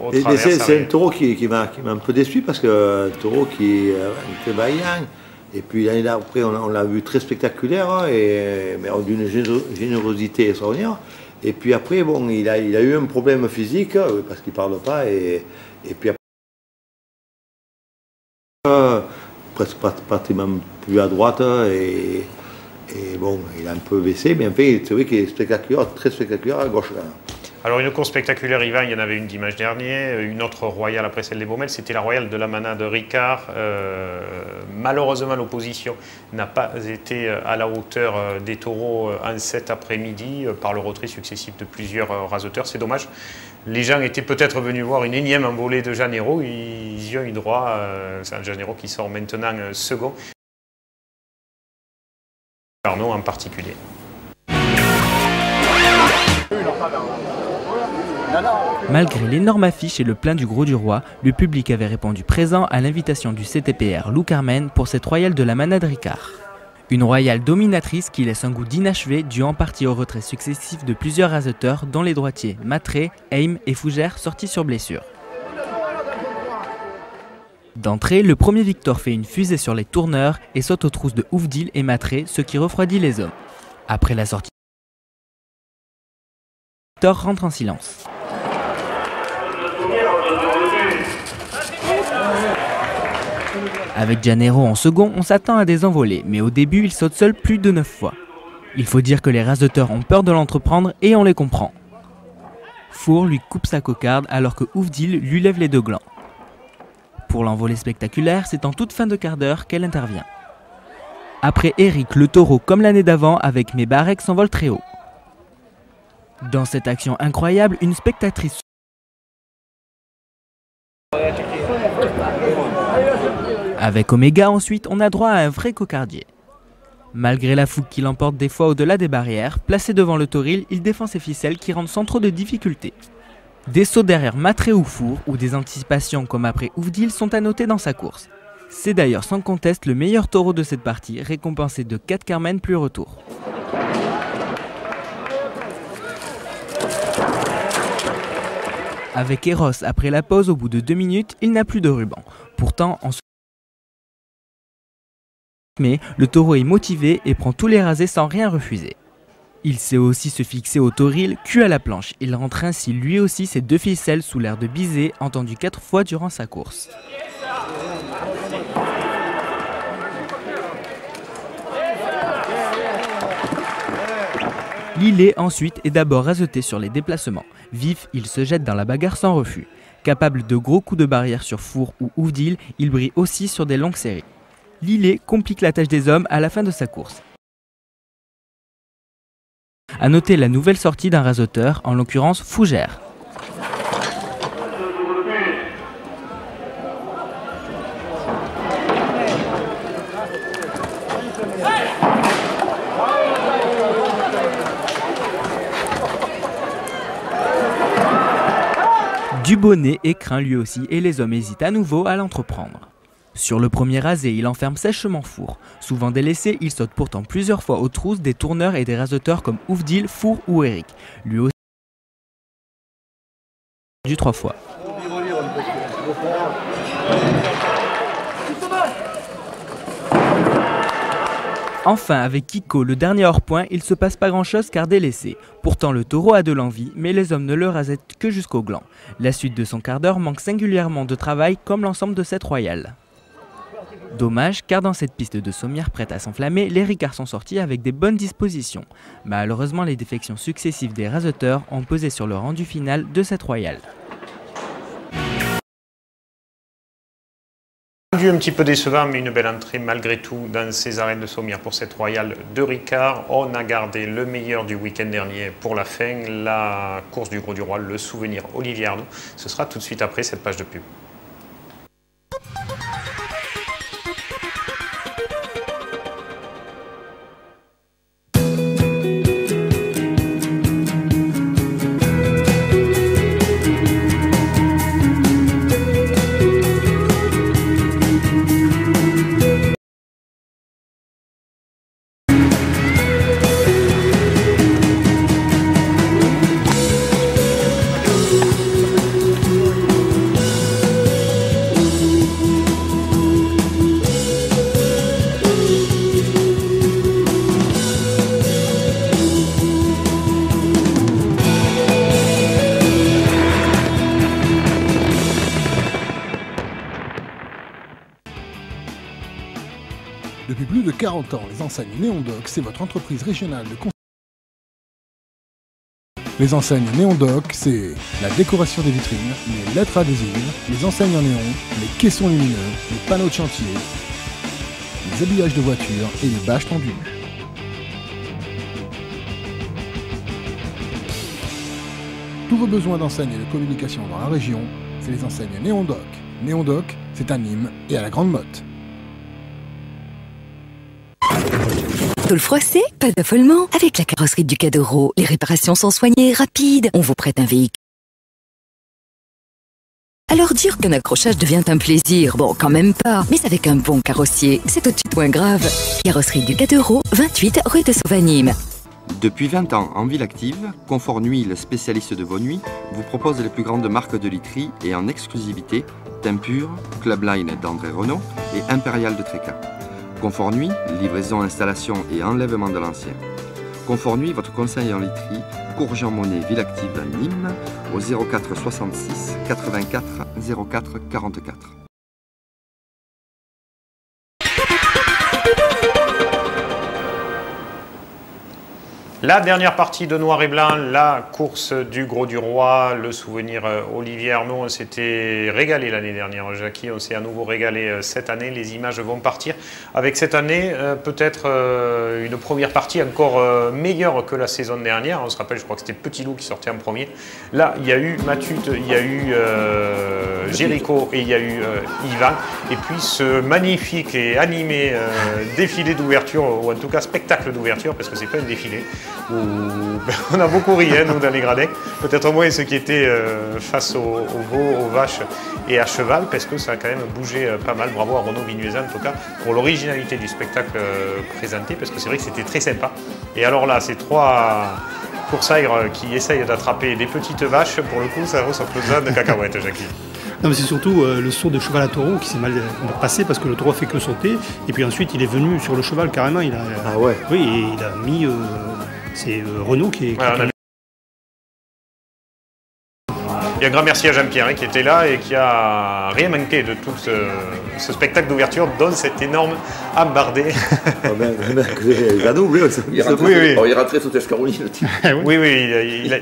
au travers. C'est un taureau qui m'a un peu déçu parce que un taureau qui est très vaillant. Et puis l'année d'après, on l'a vu très spectaculaire, hein, mais d'une générosité extraordinaire. Et puis après, bon, il a eu un problème physique parce qu'il ne parle pas. Et puis après, presque pratiquement plus à droite. Et bon, il a un peu baissé, mais en fait, c'est vrai qu'il est spectaculaire, très spectaculaire à gauche. Là. Alors une course spectaculaire, Yvan, il y en avait une dimanche dernier, une autre royale après celle des Baumelles, c'était la royale de la Manade Ricard. Malheureusement, l'opposition n'a pas été à la hauteur des taureaux en cet après-midi par le retrait successif de plusieurs raseteurs. C'est dommage. Les gens étaient peut-être venus voir une énième envolée de Janeiro, ils y ont eu droit. C'est un Janeiro qui sort maintenant second. Arnaud en particulier. Malgré l'énorme affiche et le plein du Gros du Roi, le public avait répondu présent à l'invitation du CTPR Lou Carmen pour cette royale de la Manade Ricard. Une royale dominatrice qui laisse un goût d'inachevé dû en partie au retrait successif de plusieurs raseteurs dont les droitiers Matré, Aim et Fougère sortis sur blessure. D'entrée, le premier Victor fait une fusée sur les tourneurs et saute aux trousses de Oufdil et Matré, ce qui refroidit les hommes. Après la sortie, Victor rentre en silence. Avec Janeiro en second, on s'attend à des envolées, mais au début, il saute seul plus de 9 fois. Il faut dire que les raseteurs ont peur de l'entreprendre et on les comprend. Four lui coupe sa cocarde alors que Oufdil lui lève les deux glands. Pour l'envolée spectaculaire, c'est en toute fin de quart d'heure qu'elle intervient. Après Eric, le taureau comme l'année d'avant avec Mebarek s'envole très haut. Dans cette action incroyable, une spectatrice avec Omega ensuite, on a droit à un vrai cocardier. Malgré la fougue qui l'emporte des fois au-delà des barrières, placé devant le toril, il défend ses ficelles qui rentrent sans trop de difficultés. Des sauts derrière Matré ou Four ou des anticipations comme après Oufdil sont à noter dans sa course. C'est d'ailleurs sans conteste le meilleur taureau de cette partie, récompensé de 4 Carmen plus retour. Avec Eros, après la pause au bout de 2 minutes, il n'a plus de ruban. Pourtant, en mais le taureau est motivé et prend tous les rasés sans rien refuser. Il sait aussi se fixer au toril, cul à la planche. Il rentre ainsi lui aussi ses 2 ficelles sous l'air de Bizet, entendu 4 fois durant sa course. Lillet ensuite est d'abord raseté sur les déplacements. Vif, il se jette dans la bagarre sans refus. Capable de gros coups de barrière sur four ou ouvdil, il brille aussi sur des longues séries. Lillet complique la tâche des hommes à la fin de sa course. A noter la nouvelle sortie d'un rasoteur, en l'occurrence Fougère. Dubonnet écrin lui aussi et les hommes hésitent à nouveau à l'entreprendre. Sur le premier rasé, il enferme sèchement Four. Souvent délaissé, il saute pourtant plusieurs fois aux trousses des tourneurs et des rasoteurs comme Ouvdil, Four ou Eric. Lui aussi du 3 fois. Enfin, avec Kiko, le dernier hors-point, il se passe pas grand-chose car délaissé. Pourtant, le taureau a de l'envie, mais les hommes ne le rasettent que jusqu'au gland. La suite de son quart d'heure manque singulièrement de travail comme l'ensemble de cette royale. Dommage, car dans cette piste de sommière prête à s'enflammer, les ricards sont sortis avec des bonnes dispositions. Malheureusement, les défections successives des raseteurs ont pesé sur le rendu final de cette royale. Un petit peu décevant, mais une belle entrée malgré tout dans ces arènes de sommière pour cette royale de Ricard. On a gardé le meilleur du week-end dernier pour la fin, la course du Gros du Roi, le souvenir Olivier Arnaud. Ce sera tout de suite après cette page de pub. Depuis plus de 40 ans, les enseignes Néondoc, c'est votre entreprise régionale de conseil. Les enseignes Néondoc, c'est la décoration des vitrines, les lettres adhésives, les enseignes en néon, les caissons lumineux, les panneaux de chantier, les habillages de voitures et les bâches tendues. Tous vos besoins d'enseignes et de communication dans la région, c'est les enseignes Néondoc. Néondoc, c'est à Nîmes et à la Grande Motte. Tôle froissée, pas d'affolement. Avec la carrosserie du Cadoro, les réparations sont soignées et rapides. On vous prête un véhicule. Alors dire qu'un accrochage devient un plaisir, bon, quand même pas. Mais avec un bon carrossier, c'est tout de suite moins grave. Carrosserie du Cadoro, 28 rue de Sauvanime. Depuis 20 ans en ville active, Confort Nuit, le spécialiste de vos nuits, vous propose les plus grandes marques de literie et en exclusivité Tempur, Clubline d'André Renault et Impérial de Tréca. Confort Nuit, livraison, installation et enlèvement de l'ancien. Confort Nuit, votre conseil en literie, cours Jean Monnet, ville active à Nîmes, au 04 66 84 04 44. La dernière partie de Noir et Blanc, la course du Gros du Roi, le souvenir Olivier Arnaud. On s'était régalé l'année dernière, Jackie, on s'est à nouveau régalé cette année. Les images vont partir avec cette année, peut-être une première partie encore meilleure que la saison dernière. On se rappelle, je crois que c'était Petit Loup qui sortait en premier. Là, il y a eu Matute, il y a eu Jéricho et il y a eu Yvan. Et puis ce magnifique et animé défilé d'ouverture, ou en tout cas spectacle d'ouverture, parce que c'est pas un défilé. Où on a beaucoup ri, hein, nous, dans les gradins. Peut-être moins ceux qui étaient face aux veaux, aux vaches et à cheval, parce que ça a quand même bougé pas mal. Bravo à Renaud Vignuezan, en tout cas, pour l'originalité du spectacle présenté, parce que c'est vrai que c'était très sympa. Et alors là, ces trois coursaires qui essayent d'attraper des petites vaches, pour le coup, ça vaut son pesant de cacahuètes, Jackie. Non, mais c'est surtout le saut de cheval à taureau qui s'est mal passé parce que le taureau a fait que sauter. Et puis ensuite, il est venu sur le cheval carrément. Il a, ah ouais. Oui, et il a mis. C'est Renaud qui est. Ouais, Et un grand merci à Jean-Pierre qui était là et qui a rien manqué de tout ce spectacle d'ouverture, dont cet énorme embardé. Il a doublé, il est rentré sous Escaroline. Oui,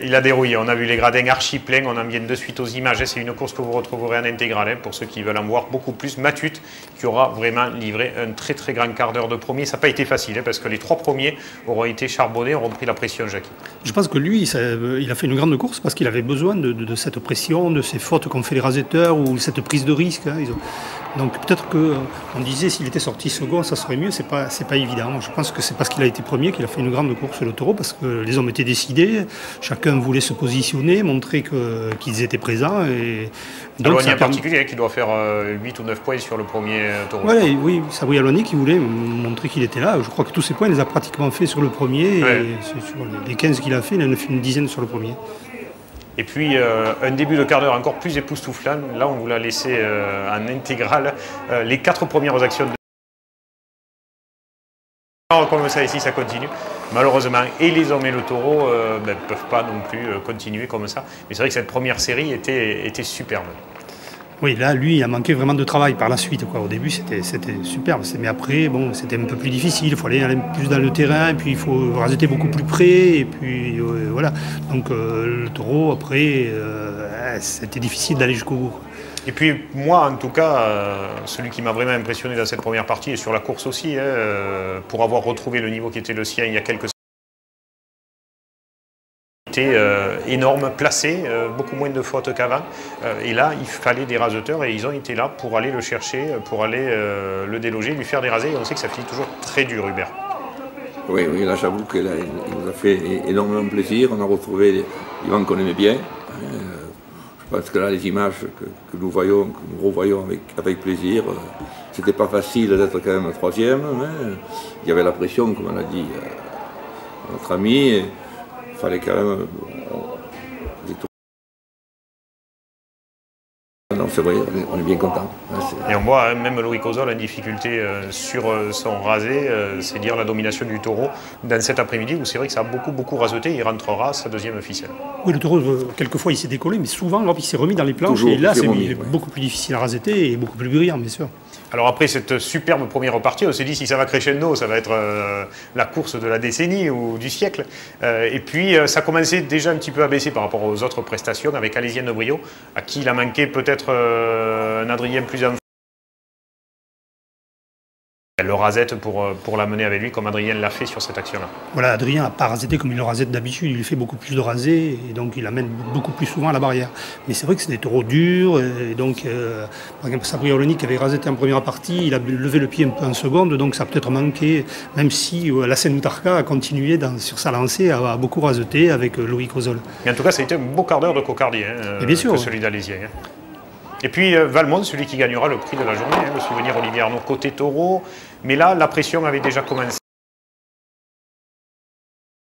il a dérouillé. On a vu les gradins archi pleins, on en vient de suite aux images. C'est une course que vous retrouverez en intégrale pour ceux qui veulent en voir beaucoup plus. Matut qui aura vraiment livré un très très grand quart d'heure de premier. Ça n'a pas été facile parce que les 3 premiers auront été charbonnés, auront pris la pression, Jackie. Je pense que lui, il a fait une grande course parce qu'il avait besoin de cette pression, de ces fautes qu'ont fait les rasetteurs ou cette prise de risque. Donc peut-être qu'on disait s'il était sorti second, ça serait mieux. C'est pas évident. Je pense que c'est parce qu'il a été premier qu'il a fait une grande course le taureau, parce que les hommes étaient décidés, chacun voulait se positionner, montrer qu'ils étaient présents. Et donc, Aloigny en particulier qui doit faire 8 ou 9 points sur le premier taureau. Ouais, oui, Sabri Aloigny qui voulait montrer qu'il était là. Je crois que tous ces points, il les a pratiquement fait sur le premier. Ouais. Et sur les 15 qu'il a fait, il en a fait une dizaine sur le premier. Et puis un début de quart d'heure encore plus époustouflant. Là, on vous l'a laissé en intégrale. Les 4 premières actions de... Comme ça ici, ça continue. Malheureusement, et les hommes et le taureau ne peuvent pas non plus continuer comme ça. Mais c'est vrai que cette première série était superbe. Oui, là, lui, il a manqué vraiment de travail par la suite. Au début, c'était superbe. Mais après, bon, c'était un peu plus difficile. Il fallait aller plus dans le terrain, et puis il faut raseter beaucoup plus près. Et puis, voilà. Donc, le taureau, après, c'était difficile d'aller jusqu'au bout. Et puis, moi, en tout cas, celui qui m'a vraiment impressionné dans cette première partie, et sur la course aussi, pour avoir retrouvé le niveau qui était le sien il y a quelques semaines, énorme, placé, beaucoup moins de fautes qu'avant. Et là, il fallait des raseteurs et ils ont été là pour aller le chercher, pour aller le déloger, lui faire déraser. Et on sait que ça finit toujours très dur, Hubert. Oui, là, j'avoue qu'il nous a fait énormément plaisir. On a retrouvé Yvan qu'on aimait bien. Je pense que là, les images que nous revoyons avec plaisir, c'était pas facile d'être quand même 3e, mais il y avait la pression, comme on l'a dit notre ami. Il fallait quand même... Non, c'est vrai, on est bien content. Et on voit même Loïc Ozol en difficulté sur son rasé, c'est dire la domination du taureau dans cet après-midi où c'est vrai que ça a beaucoup raseté. Il rentrera sa 2e ficelle. Oui, le taureau, quelquefois il s'est décollé, mais souvent il s'est remis dans les planches. Toujours, et là, c'est beaucoup plus difficile à raseter et beaucoup plus brillant, bien sûr. Alors après cette superbe première partie, on s'est dit si ça va crescendo, ça va être la course de la décennie ou du siècle. Et puis ça commençait déjà un petit peu à baisser par rapport aux autres prestations avec Alésienne de Brio, à qui il a manqué peut-être un Adrien plus en le rasette pour la mener avec lui comme Adrien l'a fait sur cette action-là. Voilà, Adrien n'a pas rasetté comme il le rasette d'habitude, il fait beaucoup plus de rasé et donc il amène beaucoup plus souvent à la barrière. Mais c'est vrai que c'est des taureaux durs et donc par exemple Sabri Aloigny qui avait rasetté en première partie, il a levé le pied un peu en seconde, donc ça a peut-être manqué, même si Lassen Moutarka a continué sur sa lancée à beaucoup raseter avec Loïc Ozol. Mais en tout cas, ça a été un beau quart d'heure de cocardier que celui d'Alésien. Et puis Valmont, celui qui gagnera le prix de la journée, le souvenir Olivier Arnaud côté taureau. Mais là, la pression avait déjà commencé.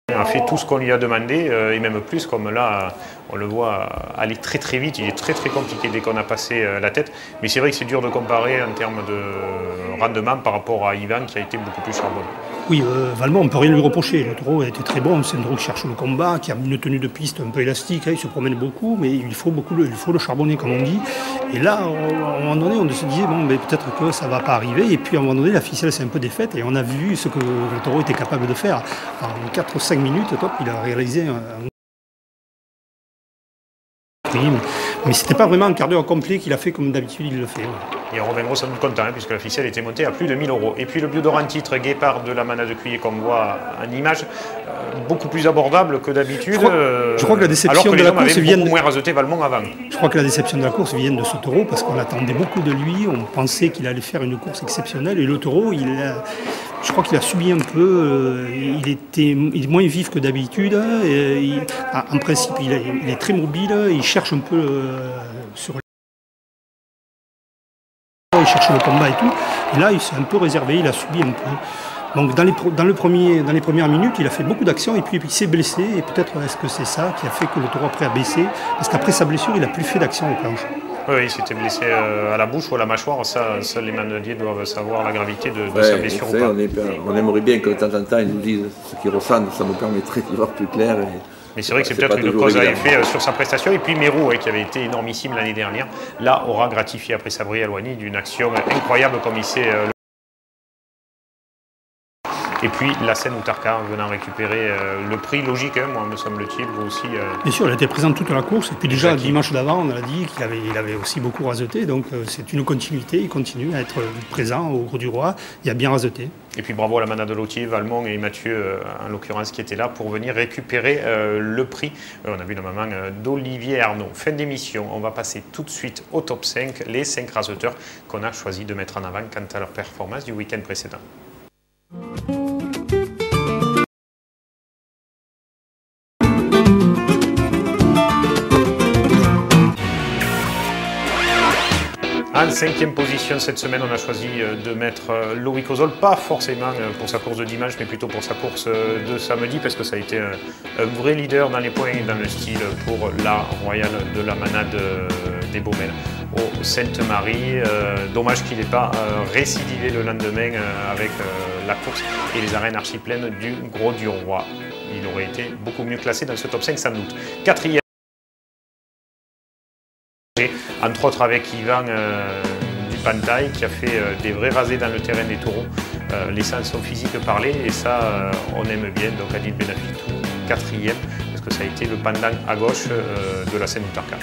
Il a fait tout ce qu'on lui a demandé, et même plus, comme là, on le voit aller très vite. Il est très compliqué dès qu'on a passé la tête. Mais c'est vrai que c'est dur de comparer en termes de rendement par rapport à Yvan qui a été beaucoup plus charbonné. Oui, Valmont, on ne peut rien lui reprocher. Le taureau a été très bon. C'est un taureau qui cherche le combat, qui a une tenue de piste un peu élastique. Il se promène beaucoup, mais il faut le charbonner, comme on dit. Et là, à un moment donné, on se disait, bon, peut-être que ça ne va pas arriver. Et puis, à un moment donné, la ficelle s'est un peu défaite. Et on a vu ce que le taureau était capable de faire. En 4 ou 5 minutes, il a réalisé un mais c'était pas vraiment un quart d'heure complet qu'il a fait comme d'habitude il le fait. Ouais. Et on reviendra sans doute content puisque la ficelle était montée à plus de 1000 €. Et puis le Biodor en titre Guépard de la Manade de Cuillé qu'on voit en image, beaucoup plus abordable que d'habitude. Je crois que la déception de la course vient beaucoup moins raseté Valmont avant. Je crois que la déception de la course vient de ce taureau parce qu'on attendait beaucoup de lui, on pensait qu'il allait faire une course exceptionnelle et le taureau, je crois qu'il a subi un peu, il est moins vif que d'habitude. En principe, il est très mobile, il cherche un peu sur il cherche le combat et tout. Et là, il s'est un peu réservé, il a subi un peu. Donc dans les premières minutes, il a fait beaucoup d'actions et puis il s'est blessé. Et peut-être est-ce que c'est ça qui a fait que le taureau après a baissé. Parce qu'après sa blessure, il n'a plus fait d'action aux planches. Oui, il s'était blessé à la bouche ou à la mâchoire. Ça, seuls les manadiers doivent savoir la gravité de sa blessure ou pas. On aimerait bien que de temps en temps, ils nous disent ce qu'ils ressentent. Ça nous permettrait d'y voir plus clair. Mais c'est vrai que c'est peut-être une cause à effet sur sa prestation. Et puis Mérou, qui avait été énormissime l'année dernière, là aura gratifié après Sabri Alouani d'une action incroyable comme il sait. Et puis la scène Outarka venant récupérer le prix, logique, hein, moi me semble-t-il, vous aussi. Bien sûr, il a été présent toute la course. Et puis déjà, le dimanche d'avant, on a dit qu'il avait aussi beaucoup raseté. Donc c'est une continuité, il continue à être présent au Gros du Roi. Il a bien raseté. Et puis bravo à la manade de Lautier, Valmont et Mathieu, en l'occurrence, qui étaient là pour venir récupérer le prix. On a vu la maman d'Olivier Arnaud. Fin d'émission, on va passer tout de suite au top 5, les 5 raseteurs qu'on a choisi de mettre en avant quant à leur performance du week-end précédent. En 5e position cette semaine, on a choisi de mettre Loïc Ozol, pas forcément pour sa course de dimanche, mais plutôt pour sa course de samedi, parce que ça a été un vrai leader dans les points et dans le style pour la Royale de la Manade des Baumelles au Sainte-Marie. Dommage qu'il n'ait pas récidivé le lendemain avec la course et les arènes archi-pleines du Gros du Roi. Il aurait été beaucoup mieux classé dans ce top 5 sans doute. 4e. Entre autres avec Yvan du Pantail qui a fait des vrais rasés dans le terrain des taureaux, laissant son physique parler et ça on aime bien. Donc Adil Benafitou, 4e, parce que ça a été le pendant à gauche de la scène Outarka.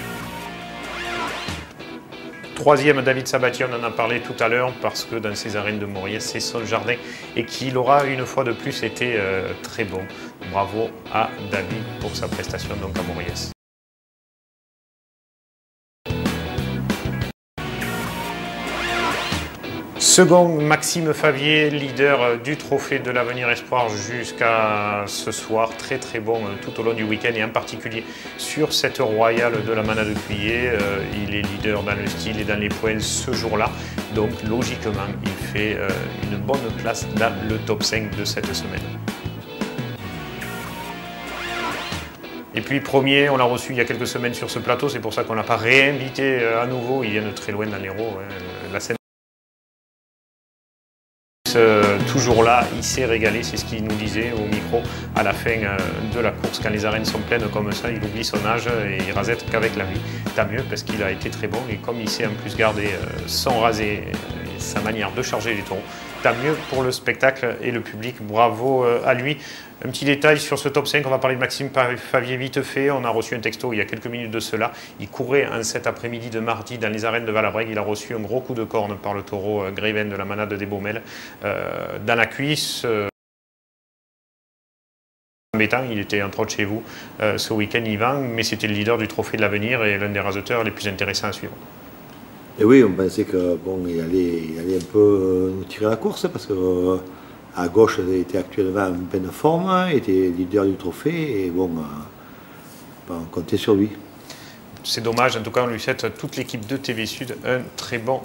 3e, David Sabatier, on en a parlé tout à l'heure parce que dans ces arènes de Moriès, c'est son jardin et qu'il aura une fois de plus été très bon. Bravo à David pour sa prestation donc à Moriès. Second, Maxime Favier, leader du Trophée de l'Avenir Espoir jusqu'à ce soir. Très très bon tout au long du week-end et en particulier sur cette Royale de la Manade de Cuillé. Il est leader dans le style et dans les points ce jour-là. Donc logiquement, il fait une bonne place dans le top 5 de cette semaine. Et puis premier, on l'a reçu il y a quelques semaines sur ce plateau. C'est pour ça qu'on ne l'a pas réinvité à nouveau. Il vient de très loin dans l'Hérault. La scène toujours là, il s'est régalé, c'est ce qu'il nous disait au micro à la fin de la course. Quand les arènes sont pleines comme ça, il oublie son âge et il rasette qu'avec la vie. Tant mieux parce qu'il a été très bon et comme il sait en plus garder son rasé et sa manière de charger les taureaux, tant mieux pour le spectacle et le public. Bravo à lui. Un petit détail sur ce top 5, on va parler de Maxime Favier vite fait. On a reçu un texto il y a quelques minutes de cela. Il courait en cet après-midi de mardi dans les arènes de Valabrègue. Il a reçu un gros coup de corne par le taureau Gréven de la Manade des Baumelles dans la cuisse. Embêtant, il était entre autres chez vous ce week-end, Yvan, mais c'était le leader du Trophée de l'Avenir et l'un des raseteurs les plus intéressants à suivre. Et oui, on pensait que bon, il allait un peu nous tirer la course parce que à gauche, il était actuellement en pleine forme, il était leader du trophée et bon, on comptait sur lui. C'est dommage, en tout cas on lui souhaite toute l'équipe de TV Sud un très bon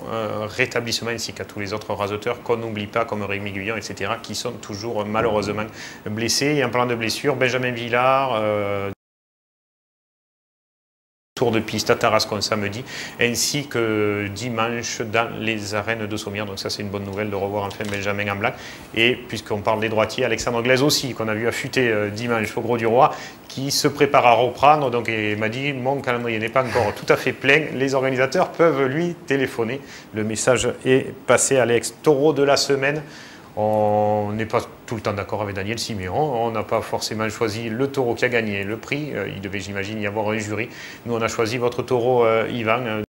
rétablissement ainsi qu'à tous les autres raseteurs qu'on n'oublie pas comme Rémi Guyon, etc. qui sont toujours malheureusement blessés. Et en parlant de blessures, Benjamin Villard, tour de piste à Tarascon samedi, ainsi que dimanche dans les arènes de Sommières. Donc ça c'est une bonne nouvelle de revoir enfin Benjamin en blanc. Et puisqu'on parle des droitiers, Alexandre Glaise aussi, qu'on a vu affûter dimanche au Gros du Roi, qui se prépare à reprendre. Donc il m'a dit, mon calendrier n'est pas encore tout à fait plein, les organisateurs peuvent lui téléphoner. Le message est passé à Alex. Taureau de la semaine. On n'est pas tout le temps d'accord avec Daniel Siméon, on n'a pas forcément choisi le taureau qui a gagné le prix, il devait j'imagine y avoir un jury. Nous on a choisi votre taureau Yvan.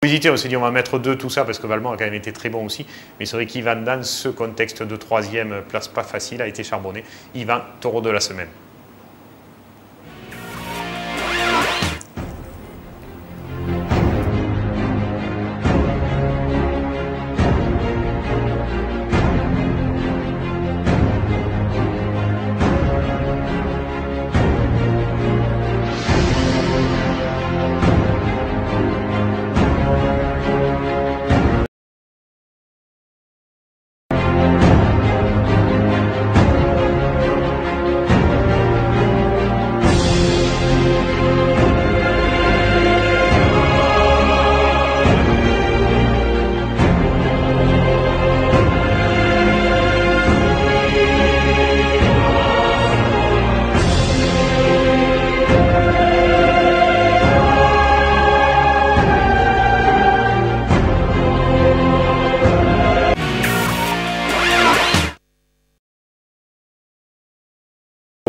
On s'est dit on va mettre 2 tout ça parce que Valmont a quand même été très bon aussi, mais c'est vrai qu'Yvan dans ce contexte de 3e place pas facile a été charbonné. Yvan, taureau de la semaine.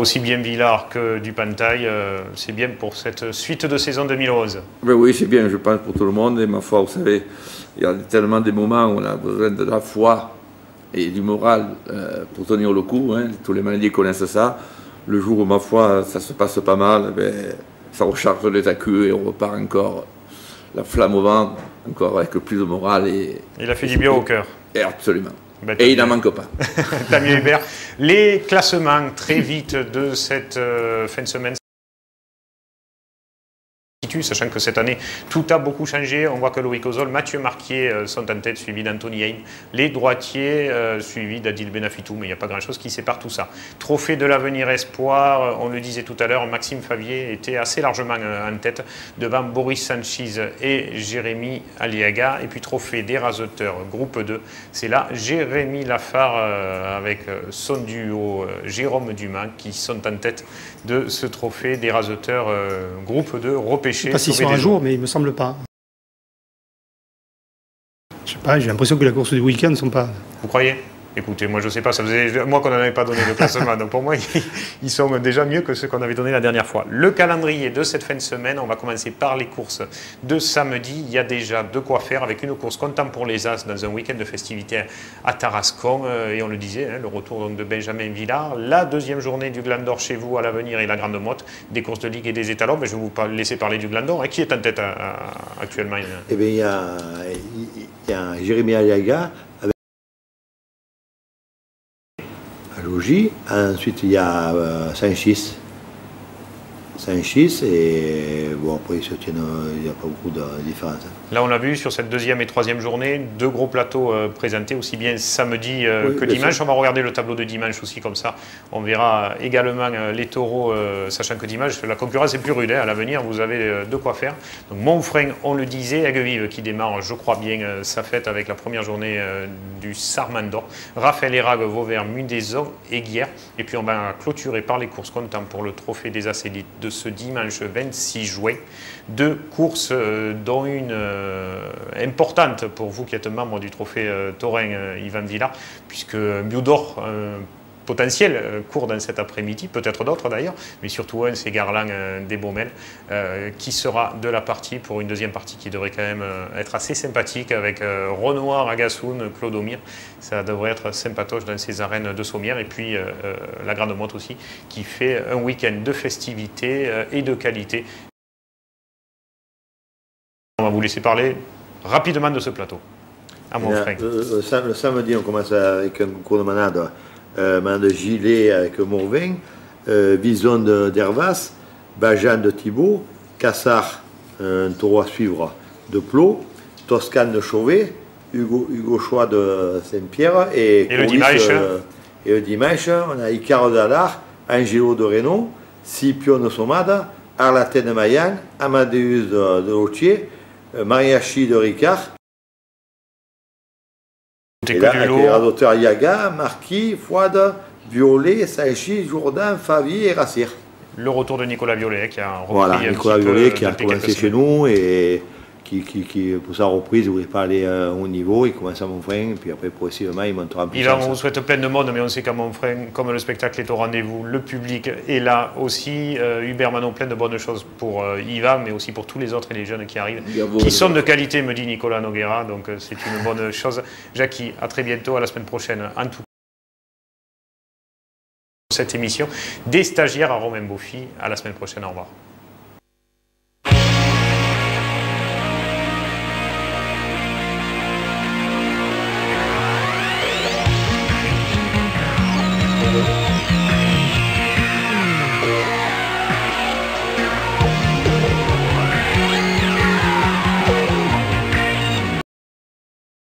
Aussi bien Villars que du Pantail, c'est bien pour cette suite de saison 2011. Ben oui, c'est bien, je pense, pour tout le monde. Et ma foi, vous savez, il y a tellement des moments où on a besoin de la foi et du moral pour tenir le coup. Hein. Tous les maladies connaissent ça. Le jour où, ma foi, ça se passe pas mal, ben, ça recharge les accus et on repart encore la flamme au vent, encore avec plus de moral. Il a fait du bien au cœur. Et absolument. Et il n'en manque pas. T'as mieux, Hubert. Les classements très vite de cette fin de semaine, sachant que cette année, tout a beaucoup changé. On voit que Loïc Ozol, Mathieu Marquier sont en tête, suivi d'Anthony Hain. Les droitiers, suivis d'Adil Benafitou, mais il n'y a pas grand-chose qui sépare tout ça. Trophée de l'avenir espoir, on le disait tout à l'heure, Maxime Favier était assez largement en tête, devant Boris Sanchez et Jérémy Aliaga. Et puis trophée des raseteurs, groupe 2, c'est là Jérémy Lafare avec son duo Jérôme Dumas qui sont en tête de ce trophée des raseteurs, groupe 2, repêché. Je ne sais pas s'ils sont à jour, mais il ne me semble pas. Je sais pas, j'ai l'impression que la course du week-end ne sont pas... Vous croyez? Écoutez, moi je ne sais pas, ça faisait un mois qu'on n'avait pas donné le classement, donc pour moi ils sont déjà mieux que ceux qu'on avait donné la dernière fois. Le calendrier de cette fin de semaine, on va commencer par les courses de samedi. Il y a déjà de quoi faire avec une course comptant pour les As dans un week-end de festivités à Tarascon, et on le disait, hein, le retour donc, de Benjamin Villars, la deuxième journée du Gland d'Or chez vous à l'Avenir et la Grande Motte, des courses de Ligue et des étalons. Mais je vais vous laisser parler du Gland d'Or, hein. Qui est en tête actuellement? Eh bien, il y a Jérémy Aliaga. Logis. Ensuite, il y a Saint-Chis. Saint-Chis, et bon, après, il n'y a pas beaucoup de différence. Là, on l'a vu sur cette deuxième et troisième journée, deux gros plateaux présentés, aussi bien samedi que dimanche. On va regarder le tableau de dimanche aussi, comme ça. On verra également les taureaux, sachant que dimanche, la concurrence est plus rude. Hein. À l'avenir, vous avez de quoi faire. Donc, Montfrein, on le disait, Aigues-Vives qui démarre, je crois bien, sa fête avec la première journée du Sarmandor. Raphaël Erag, Vauvert, Mudaison et Guiers. Et puis, on va clôturer par les courses comptant pour le trophée des As élites de ce dimanche 26 juin. Deux courses, dont une importante pour vous qui êtes membre du trophée taurin Ivan Villars, puisque Biodor potentiel court dans cet après-midi, peut-être d'autres d'ailleurs, mais surtout un, c'est Garland des Baumelles, qui sera de la partie pour une deuxième partie qui devrait quand même être assez sympathique avec Renoir, Agassoun, Clodomir. Ça devrait être sympatoche dans ces arènes de Sommières. Et puis la Grande Motte aussi, qui fait un week-end de festivités et de qualité. On va vous laisser parler rapidement de ce plateau. À Montfrein. Le samedi, on commence avec un concours de manade. Manade de Gilet avec Morvin, Vison d'Hervas, Bajan de Thibault, Cassard, un taureau à suivre de Plot, Toscane de Chauvet, Hugo Choix de Saint-Pierre et le dimanche. Et le dimanche, on a Icaro d'Alar, Angelo de Reynaud, Scipion de Somada, Arlatin de Mayan, Amadeus de Lautier, Mariachi de Ricard. Et là, avec les radoteurs Yaga, Marquis, Fouad, Violet, Saint-Chis, Jourdain, Favier et Rassir. Le retour de Nicolas Violet qui a repris voilà, Nicolas Violet qui a commencé chez nous et qui pour sa reprise, ne voulait pas aller au niveau, il commence à Montfrein, et puis après progressivement il montera en puissance. On vous souhaite plein de monde, mais on sait qu'à Montfrein, comme le spectacle est au rendez-vous, le public est là aussi. Hubert Manon, plein de bonnes choses pour Yvan, mais aussi pour tous les autres et les jeunes qui arrivent, qui sont de qualité, me dit Nicolas Noguera, donc c'est une bonne chose. Jackie, à très bientôt, à la semaine prochaine. En tout cas, cette émission des stagiaires à Romain Beaufy, à la semaine prochaine, au revoir.